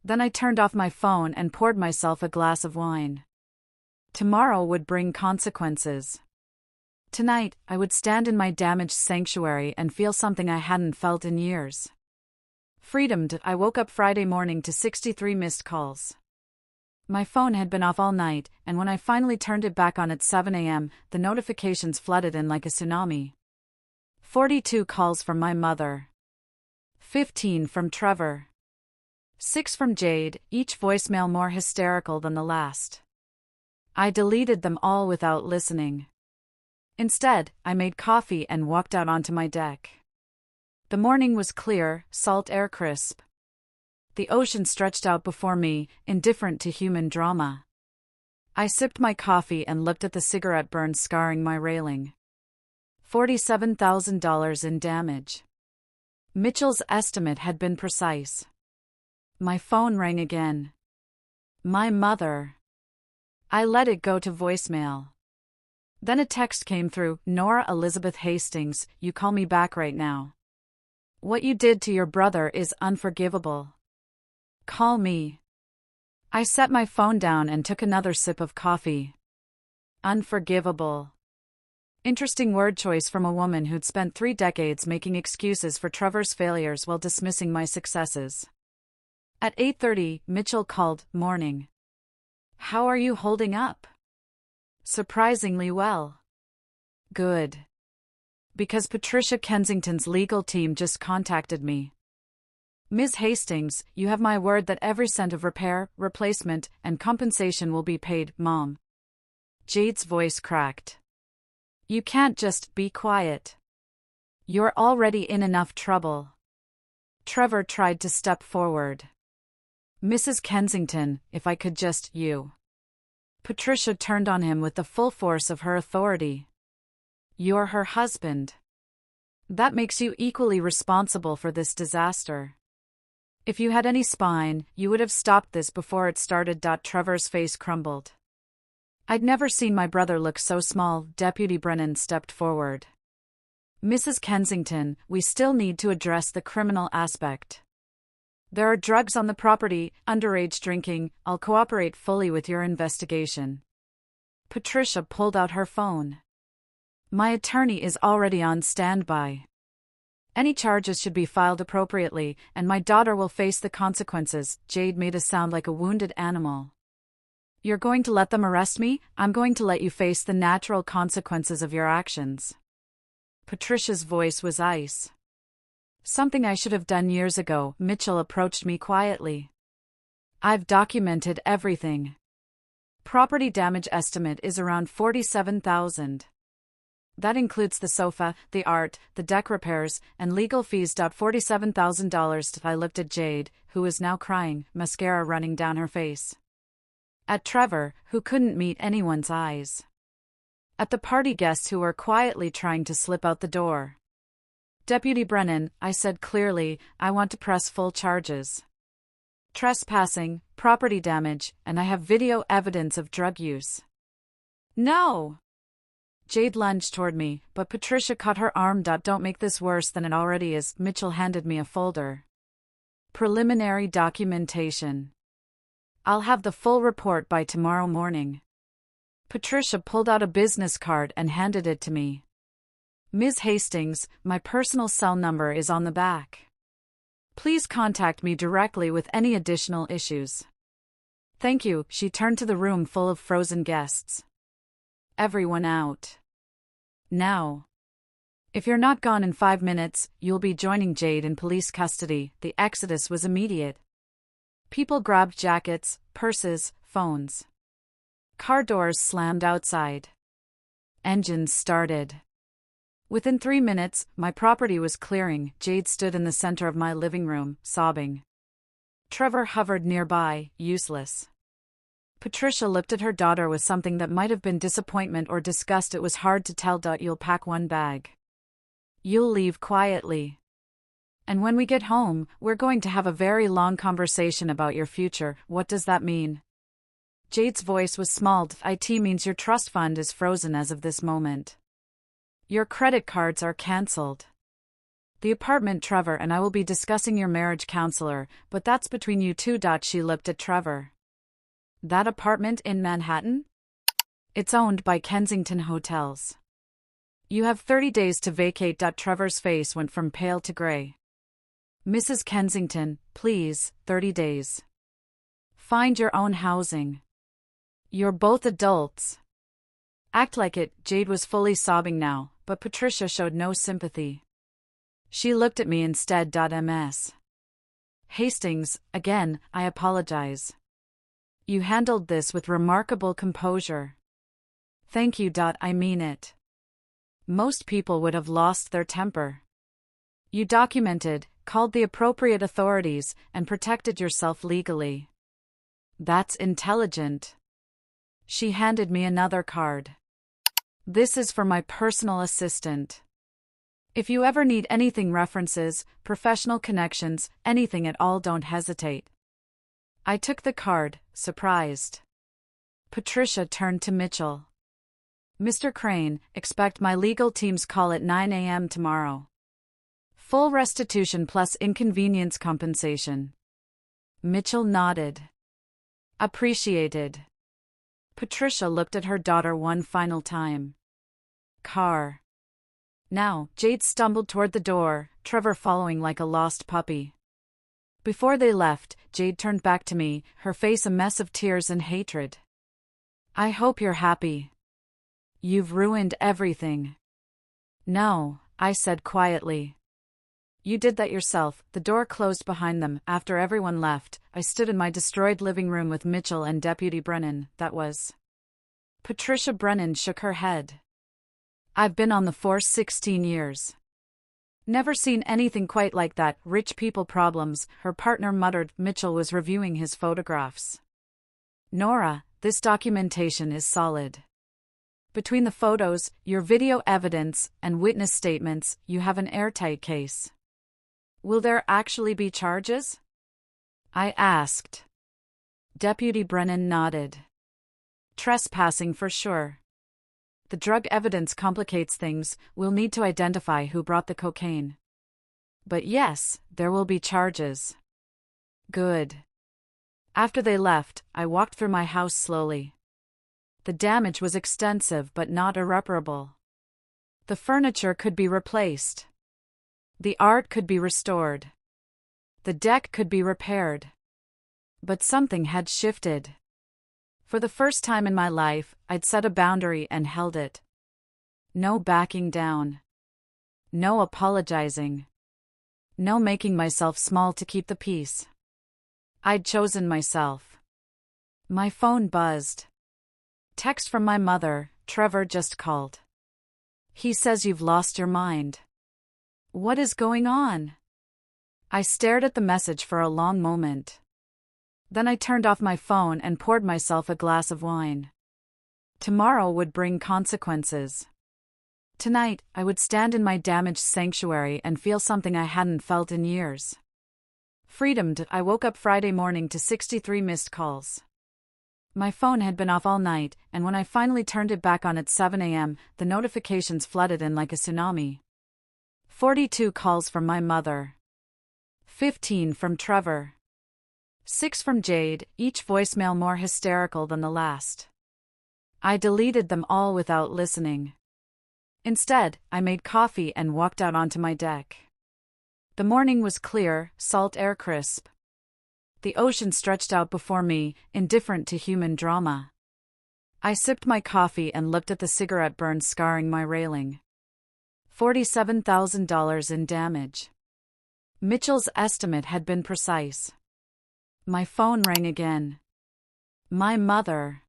Then I turned off my phone and poured myself a glass of wine. Tomorrow would bring consequences. Tonight, I would stand in my damaged sanctuary and feel something I hadn't felt in years. Freedomed, I woke up Friday morning to 63 missed calls. My phone had been off all night, and when I finally turned it back on at 7 a.m., the notifications flooded in like a tsunami. 42 calls from my mother. 15 from Trevor. 6 from Jade, each voicemail more hysterical than the last. I deleted them all without listening. Instead, I made coffee and walked out onto my deck. The morning was clear, salt air crisp. The ocean stretched out before me, indifferent to human drama. I sipped my coffee and looked at the cigarette burn scarring my railing. $47,000 in damage. Mitchell's estimate had been precise. My phone rang again. My mother. I let it go to voicemail. Then a text came through. Nora Elizabeth Hastings, you call me back right now. What you did to your brother is unforgivable. Call me. I set my phone down and took another sip of coffee. Unforgivable. Interesting word choice from a woman who'd spent 3 decades making excuses for Trevor's failures while dismissing my successes. At 8:30, Mitchell called. Morning. How are you holding up? Surprisingly well. Good. Because Patricia Kensington's legal team just contacted me. Ms. Hastings, you have my word that every cent of repair, replacement, and compensation will be paid, Mom. Jade's voice cracked. You can't just be quiet. You're already in enough trouble. Trevor tried to step forward. Mrs. Kensington, if I could just, you. Patricia turned on him with the full force of her authority. You're her husband. That makes you equally responsible for this disaster. If you had any spine, you would have stopped this before it started. Trevor's face crumbled. I'd never seen my brother look so small. Deputy Brennan stepped forward. Mrs. Kensington, we still need to address the criminal aspect. There are drugs on the property, underage drinking. I'll cooperate fully with your investigation. Patricia pulled out her phone. My attorney is already on standby. Any charges should be filed appropriately, and my daughter will face the consequences. Jade made a sound like a wounded animal. You're going to let them arrest me? I'm going to let you face the natural consequences of your actions. Patricia's voice was ice. Something I should have done years ago. Mitchell approached me quietly. I've documented everything. Property damage estimate is around $47,000. That includes the sofa, the art, the deck repairs, and legal fees. $47,000. I looked at Jade, who was now crying, mascara running down her face. At Trevor, who couldn't meet anyone's eyes. At the party guests who were quietly trying to slip out the door. Deputy Brennan, I said clearly, I want to press full charges. Trespassing, property damage, and I have video evidence of drug use. No! Jade lunged toward me, but Patricia caught her arm. Don't make this worse than it already is. Mitchell handed me a folder. Preliminary documentation. I'll have the full report by tomorrow morning. Patricia pulled out a business card and handed it to me. Ms. Hastings, my personal cell number is on the back. Please contact me directly with any additional issues. Thank you. She turned to the room full of frozen guests. Everyone out. Now. If you're not gone in 5 minutes, you'll be joining Jade in police custody. The exodus was immediate. People grabbed jackets, purses, phones. Car doors slammed outside. Engines started. Within 3 minutes, my property was clearing. Jade stood in the center of my living room, sobbing. Trevor hovered nearby, useless. Patricia looked at her daughter with something that might have been disappointment or disgust. It was hard to tell. You'll pack one bag. You'll leave quietly. And when we get home, we're going to have a very long conversation about your future. What does that mean? Jade's voice was small. It means your trust fund is frozen as of this moment. Your credit cards are cancelled. The apartment. Trevor and I will be discussing your marriage counselor, but that's between you two. She looked at Trevor. That apartment in Manhattan? It's owned by Kensington Hotels. You have 30 days to vacate. Trevor's face went from pale to gray. Mrs. Kensington, please, 30 days. Find your own housing. You're both adults. Act like it. Jade was fully sobbing now, but Patricia showed no sympathy. She looked at me instead. Ms. Hastings, again, I apologize. You handled this with remarkable composure. Thank you. I mean it. Most people would have lost their temper. You documented, called the appropriate authorities, and protected yourself legally. That's intelligent. She handed me another card. This is for my personal assistant. If you ever need anything, references, professional connections, anything at all, don't hesitate. I took the card, surprised. Patricia turned to Mitchell. Mr. Crane, expect my legal team's call at 9 a.m. tomorrow. Full restitution plus inconvenience compensation. Mitchell nodded. Appreciated. Patricia looked at her daughter one final time. Car. Now, Jade stumbled toward the door, Trevor following like a lost puppy. Before they left, Jade turned back to me, her face a mess of tears and hatred. I hope you're happy. You've ruined everything. No, I said quietly. You did that yourself. The door closed behind them. After everyone left, I stood in my destroyed living room with Mitchell and Deputy Brennan. That was. Patricia Brennan shook her head. I've been on the force 16 years. Never seen anything quite like that. Rich people problems, her partner muttered. Mitchell was reviewing his photographs. Nora, this documentation is solid. Between the photos, your video evidence, and witness statements, you have an airtight case. Will there actually be charges? I asked. Deputy Brennan nodded. Trespassing for sure. The drug evidence complicates things. We'll need to identify who brought the cocaine. But yes, there will be charges. Good. After they left, I walked through my house slowly. The damage was extensive but not irreparable. The furniture could be replaced. The art could be restored. The deck could be repaired. But something had shifted. For the first time in my life, I'd set a boundary and held it. No backing down. No apologizing. No making myself small to keep the peace. I'd chosen myself. My phone buzzed. Text from my mother. Trevor just called. He says you've lost your mind. What is going on? I stared at the message for a long moment. Then I turned off my phone and poured myself a glass of wine. Tomorrow would bring consequences. Tonight, I would stand in my damaged sanctuary and feel something I hadn't felt in years. Freedom. I woke up Friday morning to 63 missed calls. My phone had been off all night, and when I finally turned it back on at 7 a.m., the notifications flooded in like a tsunami. 42 calls from my mother. 15 from Trevor. 6 from Jade, each voicemail more hysterical than the last. I deleted them all without listening. Instead, I made coffee and walked out onto my deck. The morning was clear, salt air crisp. The ocean stretched out before me, indifferent to human drama. I sipped my coffee and looked at the cigarette burn scarring my railing. $47,000 in damage. Mitchell's estimate had been precise. My phone rang again. My mother.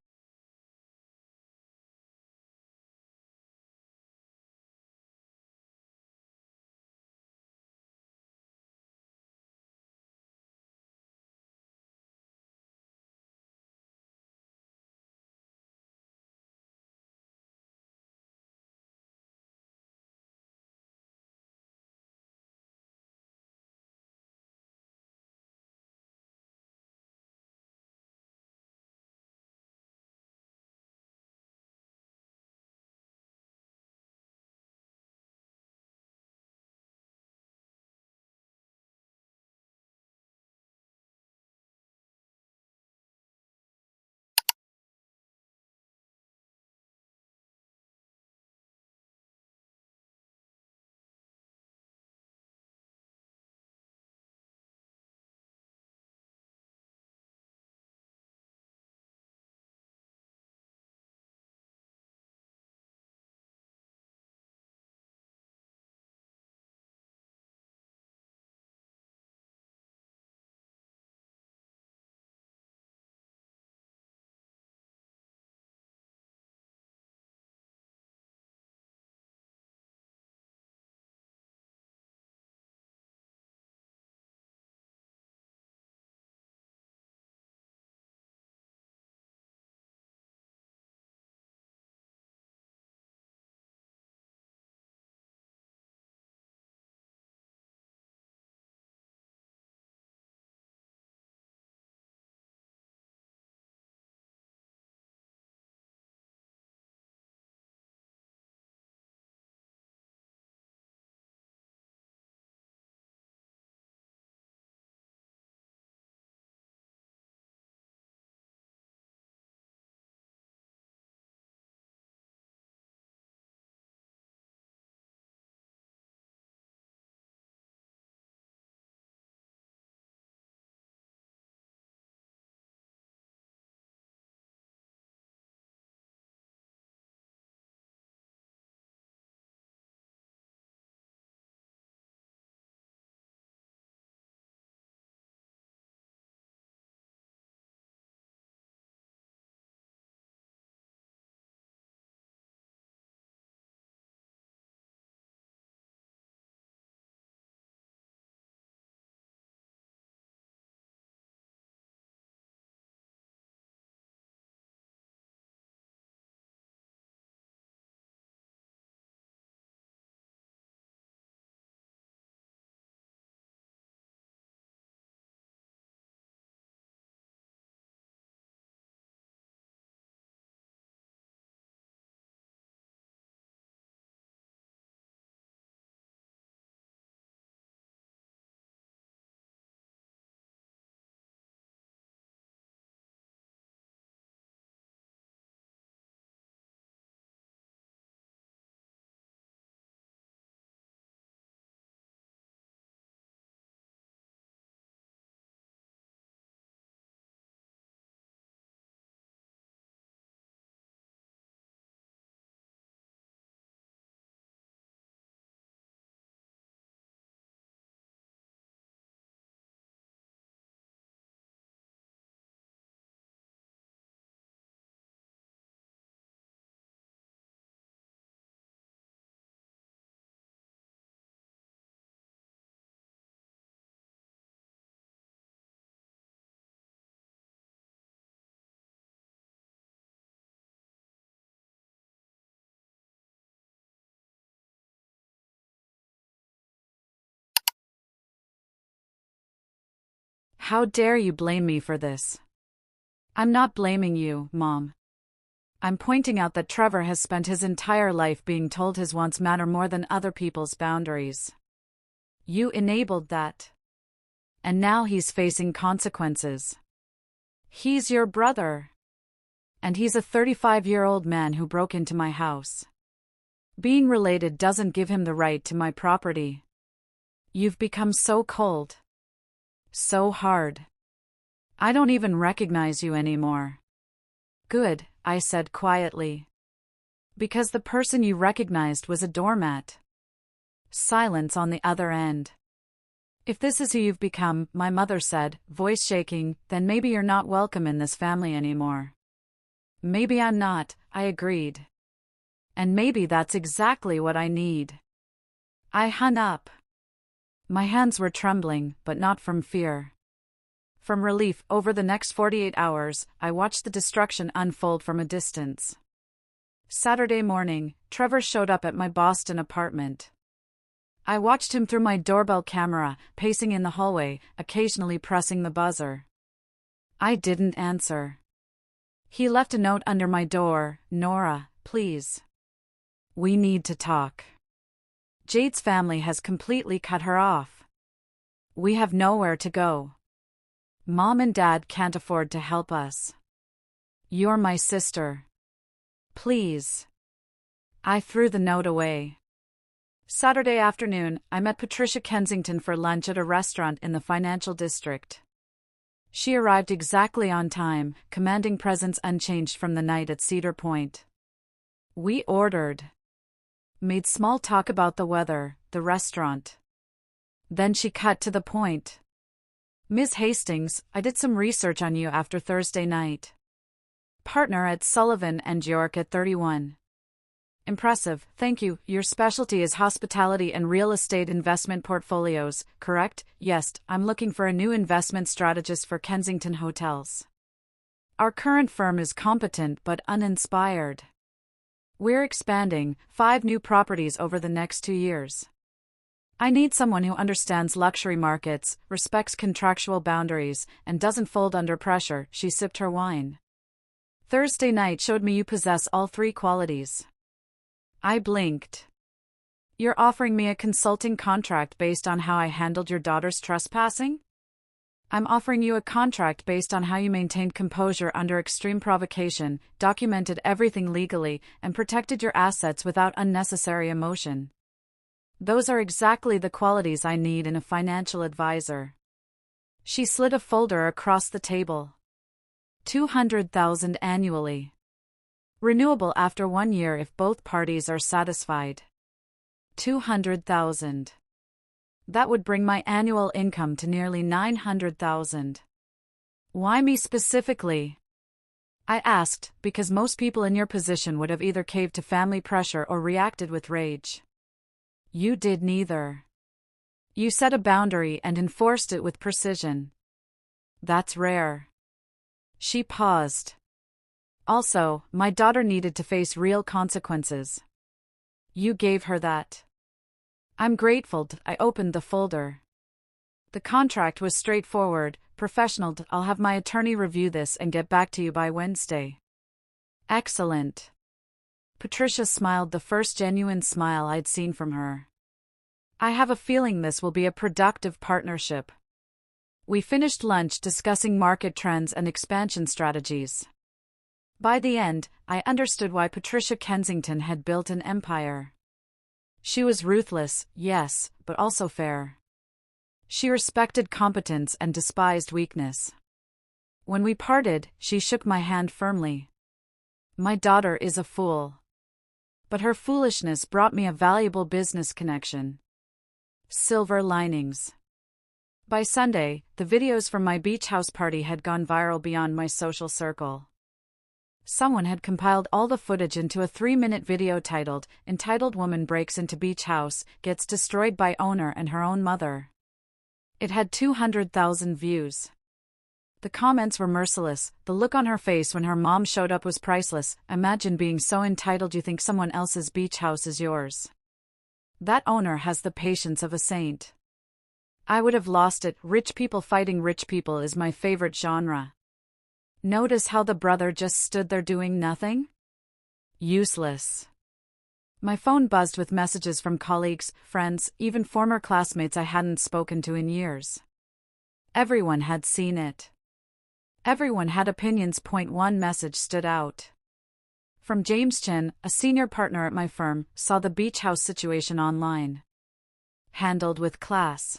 How dare you blame me for this? I'm not blaming you, Mom. I'm pointing out that Trevor has spent his entire life being told his wants matter more than other people's boundaries. You enabled that. And now he's facing consequences. He's your brother. And he's a 35-year-old man who broke into my house. Being related doesn't give him the right to my property. You've become so cold. So hard. I don't even recognize you anymore. Good, I said quietly. Because the person you recognized was a doormat. Silence on the other end. If this is who you've become, my mother said, voice shaking, then maybe you're not welcome in this family anymore. Maybe I'm not, I agreed. And maybe that's exactly what I need. I hung up. My hands were trembling, but not from fear. From relief. Over the next 48 hours, I watched the destruction unfold from a distance. Saturday morning, Trevor showed up at my Boston apartment. I watched him through my doorbell camera, pacing in the hallway, occasionally pressing the buzzer. I didn't answer. He left a note under my door, Nora, please. We need to talk. Jade's family has completely cut her off. We have nowhere to go. Mom and Dad can't afford to help us. You're my sister. Please. I threw the note away. Saturday afternoon, I met Patricia Kensington for lunch at a restaurant in the financial district. She arrived exactly on time, commanding presence unchanged from the night at Cedar Point. We ordered. Made small talk about the weather, the restaurant. Then she cut to the point. Ms. Hastings, I did some research on you after Thursday night. Partner at Sullivan & York at 31. Impressive, thank you. Your specialty is hospitality and real estate investment portfolios, correct? Yes, I'm looking for a new investment strategist for Kensington Hotels. Our current firm is competent but uninspired. We're expanding 5 new properties over the next 2 years. I need someone who understands luxury markets, respects contractual boundaries, and doesn't fold under pressure. She sipped her wine. Thursday night showed me you possess all 3 qualities. I blinked. You're offering me a consulting contract based on how I handled your daughter's trespassing? I'm offering you a contract based on how you maintained composure under extreme provocation, documented everything legally, and protected your assets without unnecessary emotion. Those are exactly the qualities I need in a financial advisor. She slid a folder across the table. $200,000 annually. Renewable after 1 year if both parties are satisfied. $200,000. That would bring my annual income to nearly $900,000. Why me specifically? I asked, because most people in your position would have either caved to family pressure or reacted with rage. You did neither. You set a boundary and enforced it with precision. That's rare. She paused. Also, my daughter needed to face real consequences. You gave her that. I'm grateful. I opened the folder. The contract was straightforward, professional. I'll have my attorney review this and get back to you by Wednesday. Excellent. Patricia smiled, the first genuine smile I'd seen from her. I have a feeling this will be a productive partnership. We finished lunch discussing market trends and expansion strategies. By the end, I understood why Patricia Kensington had built an empire. She was ruthless, yes, but also fair. She respected competence and despised weakness. When we parted, she shook my hand firmly. My daughter is a fool. But her foolishness brought me a valuable business connection. Silver linings. By Sunday, the videos from my beach house party had gone viral beyond my social circle. Someone had compiled all the footage into a 3-minute video entitled Woman Breaks into Beach House, Gets Destroyed by Owner and Her Own Mother. It had 200,000 views. The comments were merciless. The look on her face when her mom showed up was priceless. Imagine being so entitled you think someone else's beach house is yours. That owner has the patience of a saint. I would have lost it. Rich people fighting rich people is my favorite genre. Notice how the brother just stood there doing nothing? Useless. My phone buzzed with messages from colleagues, friends, even former classmates I hadn't spoken to in years. Everyone had seen it. Everyone had opinions. One message stood out. From James Chin, a senior partner at my firm, saw the beach house situation online. Handled with class.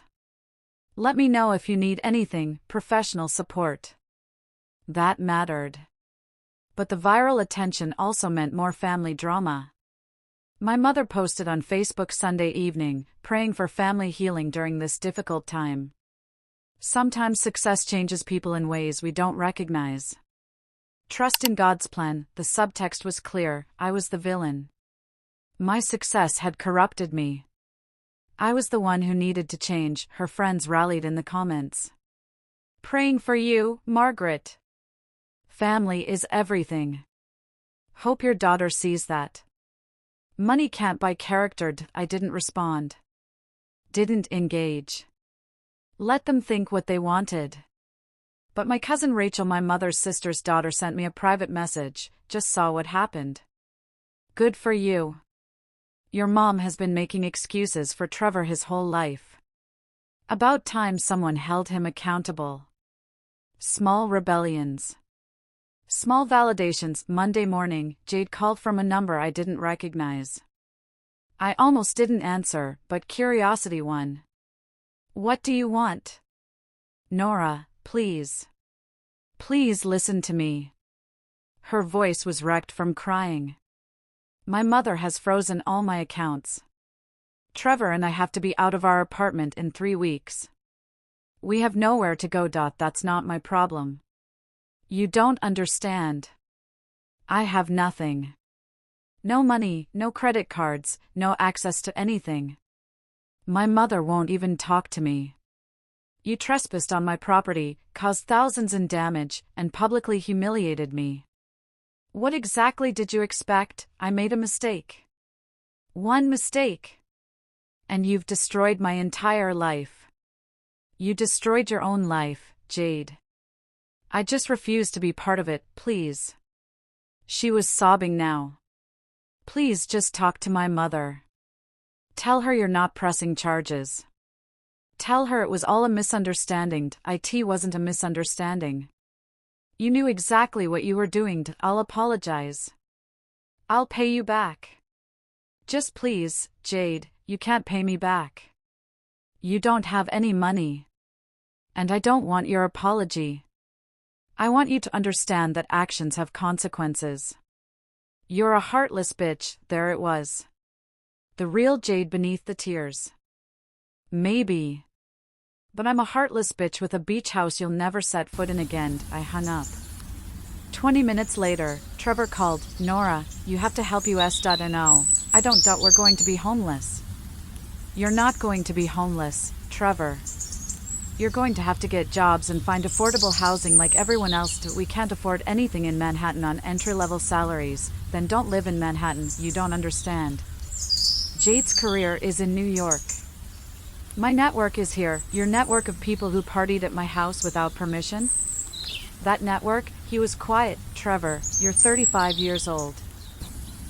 Let me know if you need anything, professional support. That mattered. But the viral attention also meant more family drama. My mother posted on Facebook Sunday evening, praying for family healing during this difficult time. Sometimes success changes people in ways we don't recognize. Trust in God's plan. The subtext was clear. I was the villain. My success had corrupted me. I was the one who needed to change. Her friends rallied in the comments. Praying for you, Margaret. Family is everything. Hope your daughter sees that. Money can't buy character. I didn't respond. Didn't engage. Let them think what they wanted. But my cousin Rachel, my mother's sister's daughter, sent me a private message. Just saw what happened. Good for you. Your mom has been making excuses for Trevor his whole life. About time someone held him accountable. Small rebellions. Small validations. Monday morning, Jade called from a number I didn't recognize. I almost didn't answer, but curiosity won. What do you want? Nora, please. Please listen to me. Her voice was wrecked from crying. My mother has frozen all my accounts. Trevor and I have to be out of our apartment in 3 weeks. We have nowhere to go. That's not my problem. You don't understand. I have nothing. No money, no credit cards, no access to anything. My mother won't even talk to me. You trespassed on my property, caused thousands in damage, and publicly humiliated me. What exactly did you expect? I made a mistake. One mistake. And you've destroyed my entire life. You destroyed your own life, Jade. I just refuse to be part of it, please. She was sobbing now. Please just talk to my mother. Tell her you're not pressing charges. Tell her it was all a misunderstanding. It wasn't a misunderstanding. You knew exactly what you were doing. I'll apologize. I'll pay you back. Just please, Jade, you can't pay me back. You don't have any money. And I don't want your apology. I want you to understand that actions have consequences. You're a heartless bitch. There it was. The real Jade beneath the tears. Maybe. But I'm a heartless bitch with a beach house you'll never set foot in again. I hung up. 20 minutes later, Trevor called. Nora, you have to help us.no. I don't. We're going to be homeless. You're not going to be homeless, Trevor. You're going to have to get jobs and find affordable housing like everyone else. We can't afford anything in Manhattan on entry-level salaries. Then don't live in Manhattan. You don't understand. Jade's career is in New York. My network is here. Your network of people who partied at my house without permission? That network? He was quiet. Trevor, you're 35 years old.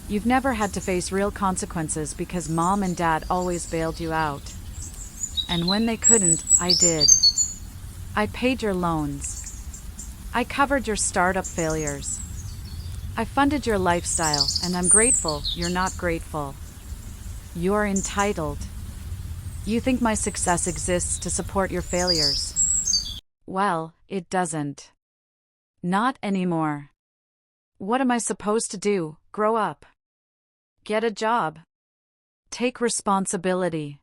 You've never had to face real consequences because mom and dad always bailed you out. And when they couldn't, I did. I paid your loans. I covered your startup failures. I funded your lifestyle, and I'm grateful. You're not grateful. You're entitled. You think my success exists to support your failures. Well, it doesn't. Not anymore. What am I supposed to do? Grow up. Get a job. Take responsibility.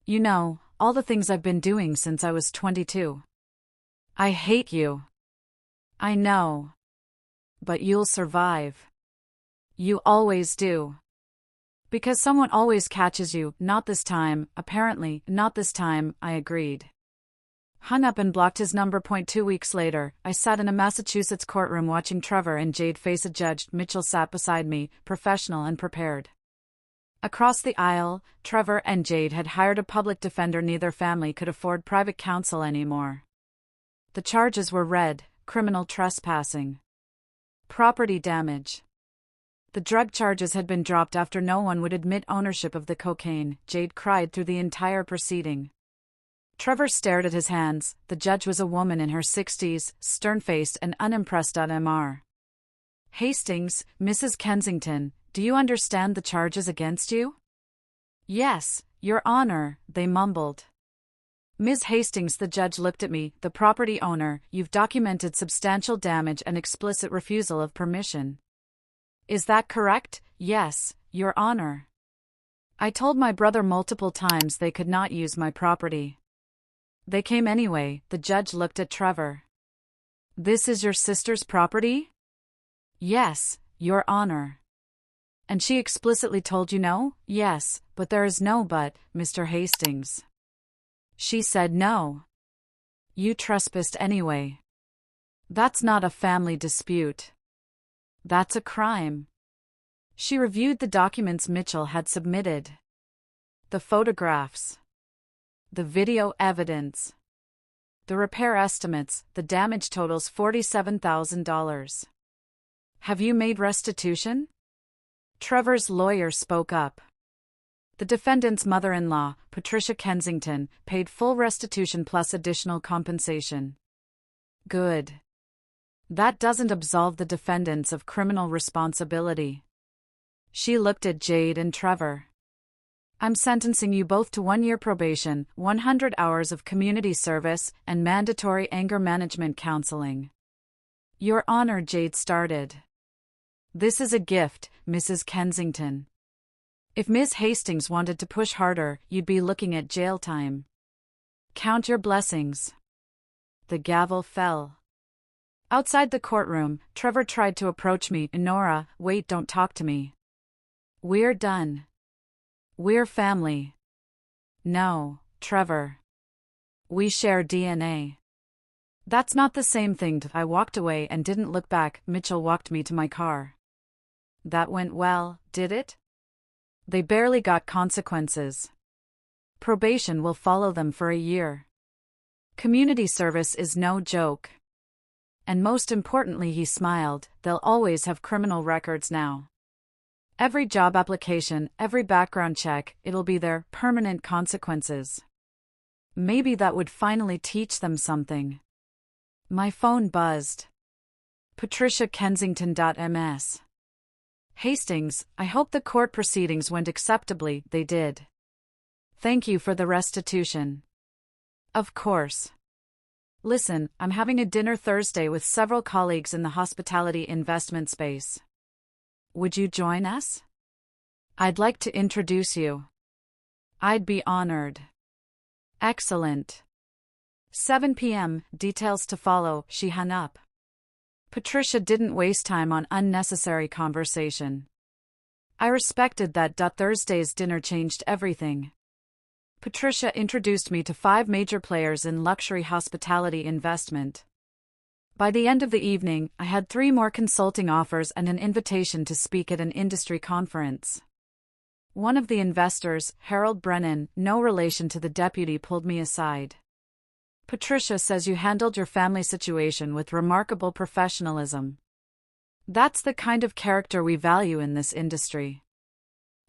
You know, all the things I've been doing since I was 22. I hate you. I know. But you'll survive. You always do. Because someone always catches you. Not this time, apparently, not this time, I agreed. Hung up and blocked his number. 2 weeks later, I sat in a Massachusetts courtroom watching Trevor and Jade face a judge. Mitchell sat beside me, professional and prepared. Across the aisle, Trevor and Jade had hired a public defender. Neither family could afford private counsel anymore. The charges were read: criminal trespassing, property damage. The drug charges had been dropped after no one would admit ownership of the cocaine. Jade cried through the entire proceeding. Trevor stared at his hands. The judge was a woman in her 60s, stern-faced and unimpressed. Mr. Hastings, Mrs. Kensington, do you understand the charges against you? Yes, Your Honor, they mumbled. Ms. Hastings, the judge looked at me, the property owner, you've documented substantial damage and explicit refusal of permission. Is that correct? Yes, Your Honor. I told my brother multiple times they could not use my property. They came anyway. The judge looked at Trevor. This is your sister's property? Yes, Your Honor. And she explicitly told you no? Yes, but there is no but, Mr. Hastings. She said no. You trespassed anyway. That's not a family dispute. That's a crime. She reviewed the documents Mitchell had submitted. The photographs. The video evidence. The repair estimates, the damage totals $47,000. Have you made restitution? Trevor's lawyer spoke up. The defendant's mother-in-law, Patricia Kensington, paid full restitution plus additional compensation. Good. That doesn't absolve the defendants of criminal responsibility. She looked at Jade and Trevor. I'm sentencing you both to 1-year probation, 100 hours of community service, and mandatory anger management counseling. Your Honor, Jade started. This is a gift, Mrs. Kensington. If Ms. Hastings wanted to push harder, you'd be looking at jail time. Count your blessings. The gavel fell. Outside the courtroom, Trevor tried to approach me. Nora, wait, don't talk to me. We're done. We're family. No, Trevor. We share DNA. That's not the same thing. I walked away and didn't look back. Mitchell walked me to my car. That went well, did it? They barely got consequences. Probation will follow them for a year. Community service is no joke. And most importantly, he smiled, they'll always have criminal records now. Every job application, every background check, it'll be their permanent consequences. Maybe that would finally teach them something. My phone buzzed. Patricia Kensington.ms. Hastings, I hope the court proceedings went acceptably. They did. Thank you for the restitution. Of course. Listen, I'm having a dinner Thursday with several colleagues in the hospitality investment space. Would you join us? I'd like to introduce you. I'd be honored. Excellent. 7 p.m., details to follow. She hung up. Patricia didn't waste time on unnecessary conversation. I respected that. Thursday's dinner changed everything. Patricia introduced me to 5 major players in luxury hospitality investment. By the end of the evening, I had 3 more consulting offers and an invitation to speak at an industry conference. One of the investors, Harold Brennan, no relation to the deputy, pulled me aside. Patricia says you handled your family situation with remarkable professionalism. That's the kind of character we value in this industry.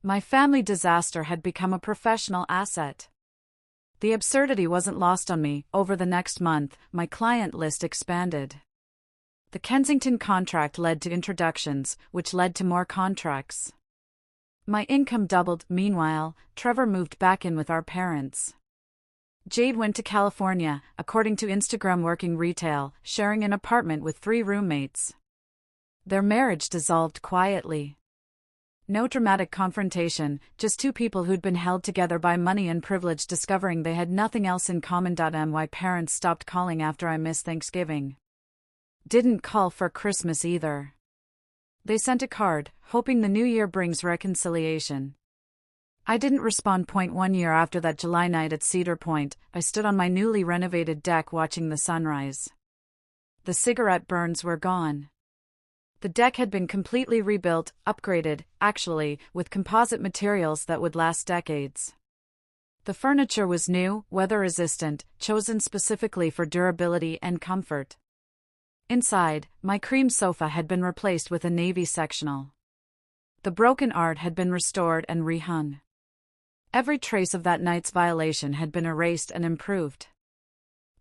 My family disaster had become a professional asset. The absurdity wasn't lost on me. Over the next month, my client list expanded. The Kensington contract led to introductions, which led to more contracts. My income doubled. Meanwhile, Trevor moved back in with our parents. Jade went to California, according to Instagram, working retail, sharing an apartment with 3 roommates. Their marriage dissolved quietly. No dramatic confrontation, just 2 people who'd been held together by money and privilege discovering they had nothing else in common. My parents stopped calling after I missed Thanksgiving. Didn't call for Christmas either. They sent a card, hoping the new year brings reconciliation. I didn't respond. 1 year after that July night at Cedar Point, I stood on my newly renovated deck watching the sunrise. The cigarette burns were gone. The deck had been completely rebuilt, upgraded, actually, with composite materials that would last decades. The furniture was new, weather-resistant, chosen specifically for durability and comfort. Inside, my cream sofa had been replaced with a navy sectional. The broken art had been restored and rehung. Every trace of that night's violation had been erased and improved.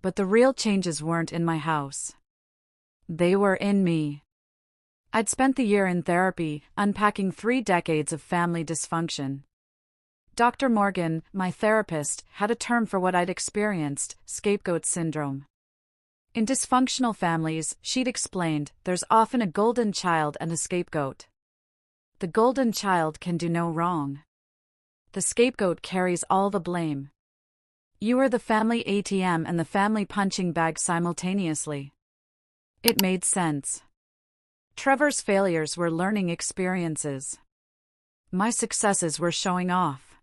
But the real changes weren't in my house. They were in me. I'd spent the year in therapy, unpacking 3 decades of family dysfunction. Dr. Morgan, my therapist, had a term for what I'd experienced: scapegoat syndrome. In dysfunctional families, she'd explained, there's often a golden child and a scapegoat. The golden child can do no wrong. The scapegoat carries all the blame. You are the family ATM and the family punching bag simultaneously. It made sense. Trevor's failures were learning experiences. My successes were showing off.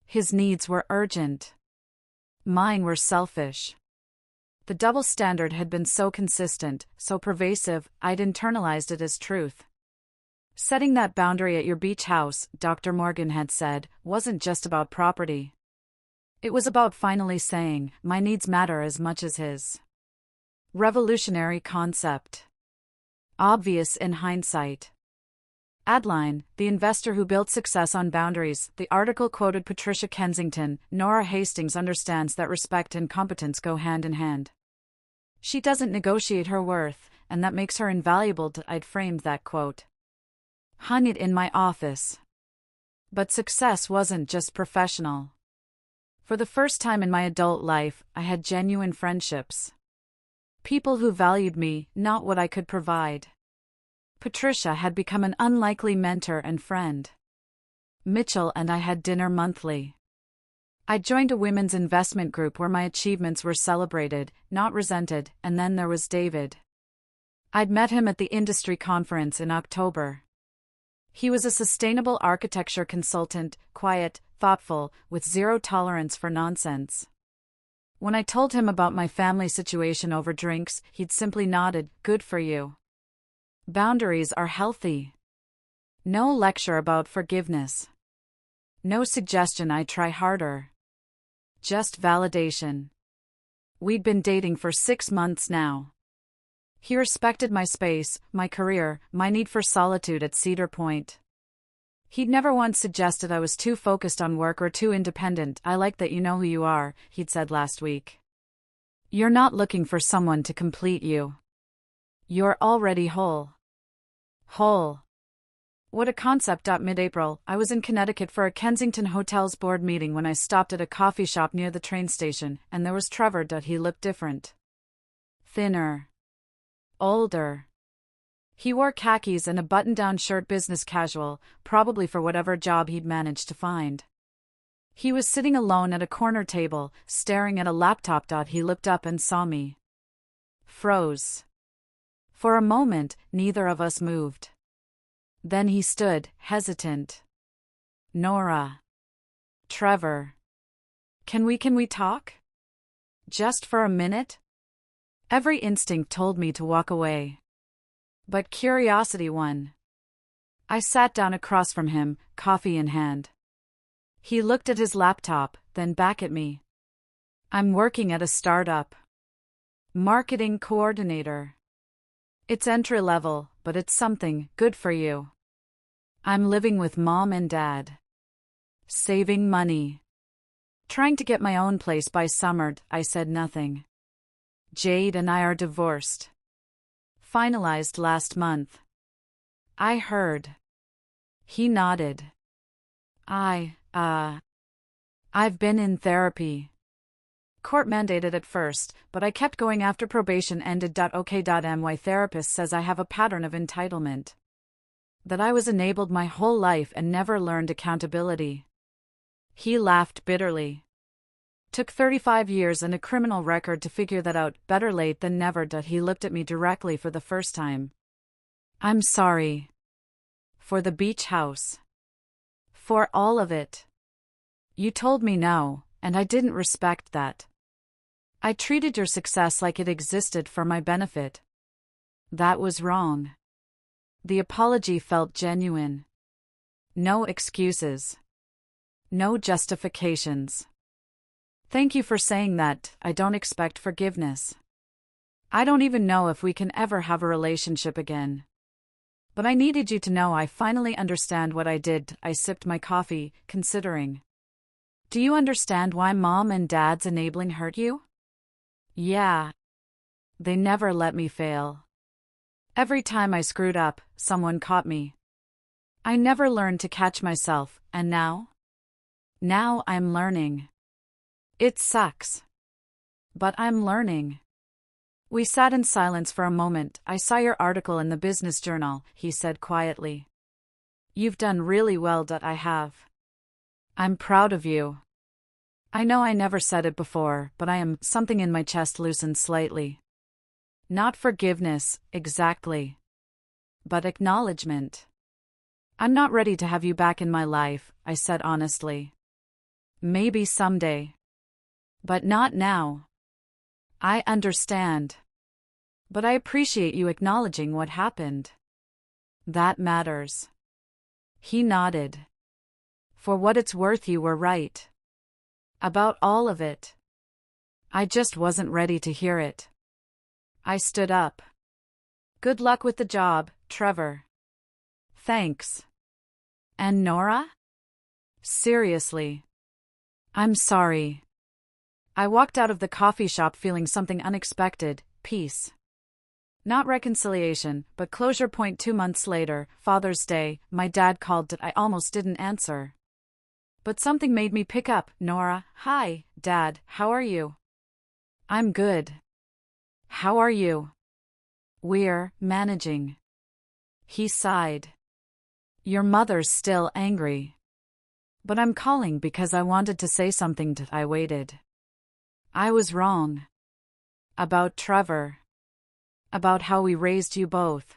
His needs were urgent. Mine were selfish. The double standard had been so consistent, so pervasive, I'd internalized it as truth. Setting that boundary at your beach house, Dr. Morgan had said, wasn't just about property. It was about finally saying, my needs matter as much as his. Revolutionary concept. Obvious in hindsight. Adline, the investor who built success on boundaries. The article quoted Patricia Kensington. Nora Hastings understands that respect and competence go hand in hand. She doesn't negotiate her worth, and that makes her invaluable. I'd framed that quote. Hung it in my office. But success wasn't just professional. For the first time in my adult life, I had genuine friendships. People who valued me, not what I could provide. Patricia had become an unlikely mentor and friend. Mitchell and I had dinner monthly. I joined a women's investment group where my achievements were celebrated, not resented, and then there was David. I'd met him at the industry conference in October. He was a sustainable architecture consultant, quiet, thoughtful, with zero tolerance for nonsense. When I told him about my family situation over drinks, he'd simply nodded, good for you. Boundaries are healthy. No lecture about forgiveness. No suggestion I try harder. Just validation. We'd been dating for 6 months now. He respected my space, my career, my need for solitude at Cedar Point. He'd never once suggested I was too focused on work or too independent. I like that you know who you are, he'd said last week. You're not looking for someone to complete you. You're already whole. Whole. What a concept. Mid-April, I was in Connecticut for a Kensington Hotel's board meeting when I stopped at a coffee shop near the train station, and there was Trevor. He looked different. Thinner. Older. He wore khakis and a button-down shirt, business casual, probably for whatever job he'd managed to find. He was sitting alone at a corner table, staring at a laptop. He looked up and saw me. Froze. For a moment, neither of us moved. Then he stood, hesitant. Nora. Trevor. Can we talk? Just for a minute? Every instinct told me to walk away. But curiosity won. I sat down across from him, coffee in hand. He looked at his laptop, then back at me. I'm working at a startup. Marketing coordinator. It's entry-level, but it's something. Good for you. I'm living with mom and dad. Saving money. Trying to get my own place by summer. I said nothing. Jade and I are divorced. Finalized last month. I heard. He nodded. I've been in therapy. Court mandated at first, but I kept going after probation ended. My therapist says I have a pattern of entitlement. That I was enabled my whole life and never learned accountability. He laughed bitterly. Took 35 years and a criminal record to figure that out. Better late than never. He looked at me directly for the first time. I'm sorry. For the beach house. For all of it. You told me no, and I didn't respect that. I treated your success like it existed for my benefit. That was wrong. The apology felt genuine. No excuses. No justifications. Thank you for saying that. I don't expect forgiveness. I don't even know if we can ever have a relationship again. But I needed you to know I finally understand what I did. I sipped my coffee, considering. Do you understand why Mom and Dad's enabling hurt you? Yeah. They never let me fail. Every time I screwed up, someone caught me. I never learned to catch myself, and now? Now I'm learning. It sucks. But I'm learning. We sat in silence for a moment. I saw your article in the business journal, he said quietly. You've done really well. I have. I'm proud of you. I know I never said it before, but something in my chest loosened slightly. Not forgiveness, exactly. But acknowledgement. I'm not ready to have you back in my life, I said honestly. Maybe someday. But not now. I understand. But I appreciate you acknowledging what happened. That matters. He nodded. For what it's worth, you were right. About all of it. I just wasn't ready to hear it. I stood up. Good luck with the job, Trevor. Thanks. And Nora? Seriously. I'm sorry. I walked out of the coffee shop feeling something unexpected, peace. Not reconciliation, but closure. 2 months later, Father's Day, my dad called. I almost didn't answer. But something made me pick up. Nora, hi, Dad, how are you? I'm good. How are you? We're managing. He sighed. Your mother's still angry. But I'm calling because I wanted to say something. I waited. I was wrong. About Trevor. About how we raised you both.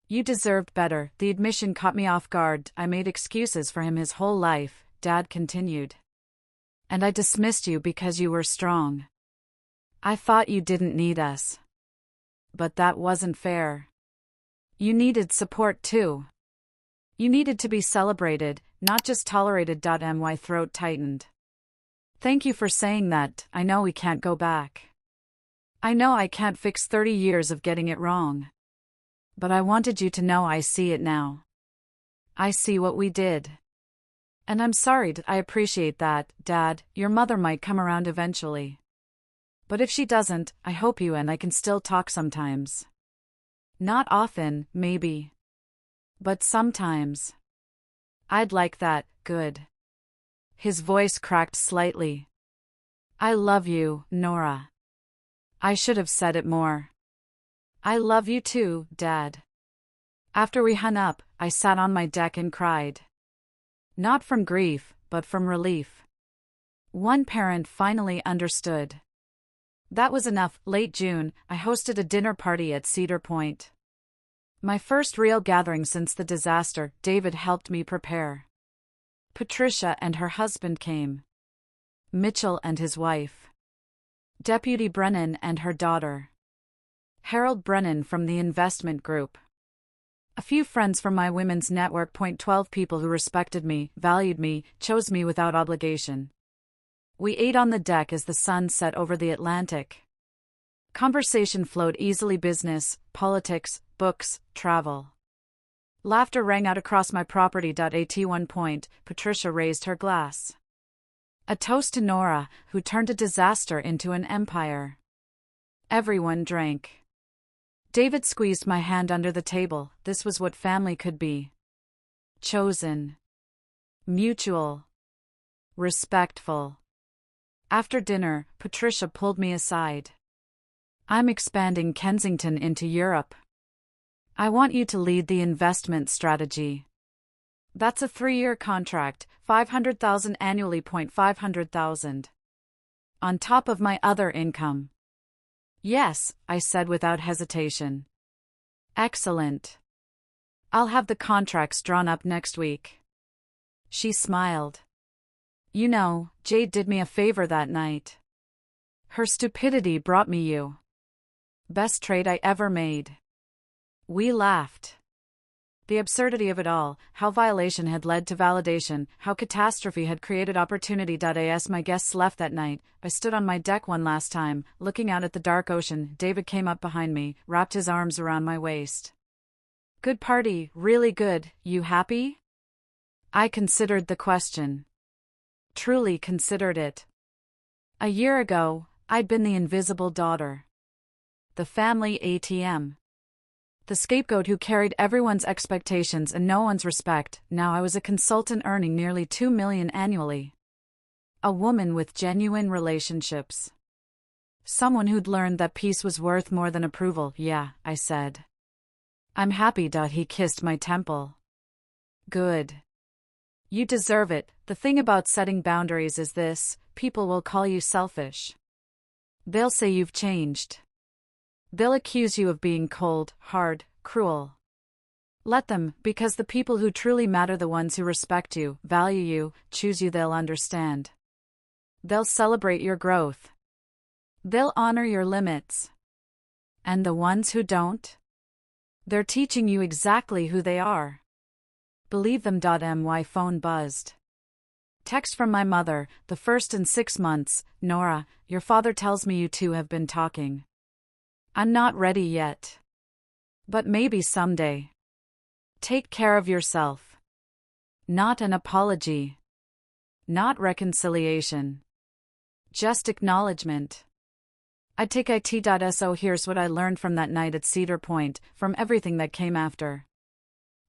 You deserved better. The admission caught me off guard. I made excuses for him his whole life, Dad continued. And I dismissed you because you were strong. I thought you didn't need us. But that wasn't fair. You needed support too. You needed to be celebrated, not just tolerated. My throat tightened. Thank you for saying that. I know we can't go back. I know I can't fix 30 years of getting it wrong. But I wanted you to know I see it now. I see what we did. And I'm sorry. I appreciate that, Dad. Your mother might come around eventually. But if she doesn't, I hope you and I can still talk sometimes. Not often, maybe. But sometimes. I'd like that. Good. His voice cracked slightly. I love you, Nora. I should have said it more. I love you too, Dad. After we hung up, I sat on my deck and cried. Not from grief, but from relief. One parent finally understood. That was enough. Late June, I hosted a dinner party at Cedar Point. My first real gathering since the disaster. David helped me prepare. Patricia and her husband came. Mitchell and his wife. Deputy Brennan and her daughter. Harold Brennan from the investment group. A few friends from my women's network. 12 people who respected me, valued me, chose me without obligation. We ate on the deck as the sun set over the Atlantic. Conversation flowed easily. Business, politics, books, travel. Laughter rang out across my property. At one point, Patricia raised her glass. A toast to Nora, who turned a disaster into an empire. Everyone drank. David squeezed my hand under the table. This was what family could be. Chosen. Mutual. Respectful. After dinner, Patricia pulled me aside. I'm expanding Kensington into Europe. I want you to lead the investment strategy. That's a 3-year contract, $500,000 annually. $500,000. On top of my other income. Yes, I said without hesitation. Excellent. I'll have the contracts drawn up next week. She smiled. You know, Jade did me a favor that night. Her stupidity brought me you. Best trade I ever made. We laughed. The absurdity of it all, how violation had led to validation, how catastrophe had created opportunity. As my guests left that night, I stood on my deck one last time, looking out at the dark ocean. David came up behind me, wrapped his arms around my waist. Good party, really good. You happy? I considered the question. truly considered it. A year ago, I'd been the invisible daughter. The family ATM. The scapegoat who carried everyone's expectations and no one's respect. Now I was a consultant earning nearly $2 million annually. A woman with genuine relationships. Someone who'd learned that peace was worth more than approval. Yeah, I said. I'm happy. He kissed my temple. Good. You deserve it. The thing about setting boundaries is this: people will call you selfish. They'll say you've changed. They'll accuse you of being cold, hard, cruel. Let them, because the people who truly matter, the ones who respect you, value you, choose you, they'll understand. They'll celebrate your growth. They'll honor your limits. And the ones who don't? They're teaching you exactly who they are. Believe them. My phone buzzed. Text from my mother, the first in 6 months. Nora, your father tells me you two have been talking. I'm not ready yet. But maybe someday. Take care of yourself. Not an apology. Not reconciliation. Just acknowledgement. I take it. So here's what I learned from that night at Cedar Point, from everything that came after.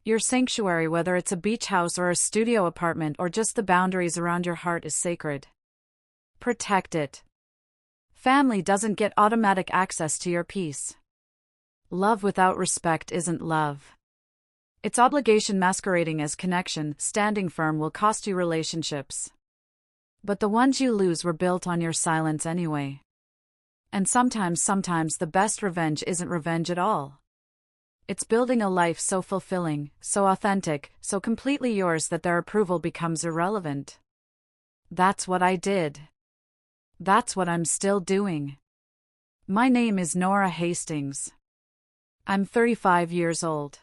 Your sanctuary, whether it's a beach house or a studio apartment or just the boundaries around your heart, is sacred. Protect it. Family doesn't get automatic access to your peace. Love without respect isn't love. It's obligation masquerading as connection. Standing firm will cost you relationships. But the ones you lose were built on your silence anyway. And sometimes the best revenge isn't revenge at all. It's building a life so fulfilling, so authentic, so completely yours that their approval becomes irrelevant. That's what I did. That's what I'm still doing. My name is Nora Hastings. I'm 35 years old.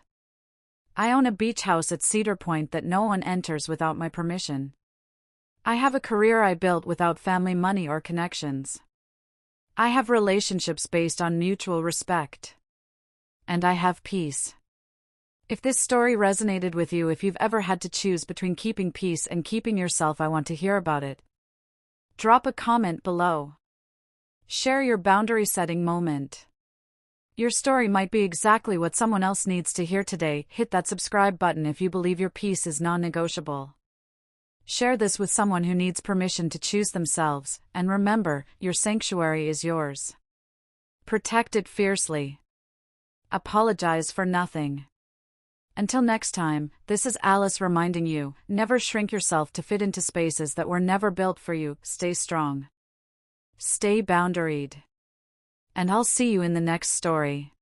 I own a beach house at Cedar Point that no one enters without my permission. I have a career I built without family money or connections. I have relationships based on mutual respect. And I have peace. If this story resonated with you, if you've ever had to choose between keeping peace and keeping yourself, I want to hear about it. Drop a comment below. Share your boundary setting moment. Your story might be exactly what someone else needs to hear today. Hit that subscribe button if you believe your peace is non-negotiable. Share this with someone who needs permission to choose themselves, and remember, your sanctuary is yours. Protect it fiercely. Apologize for nothing. Until next time, this is Alice reminding you, never shrink yourself to fit into spaces that were never built for you. Stay strong. Stay boundaried. And I'll see you in the next story.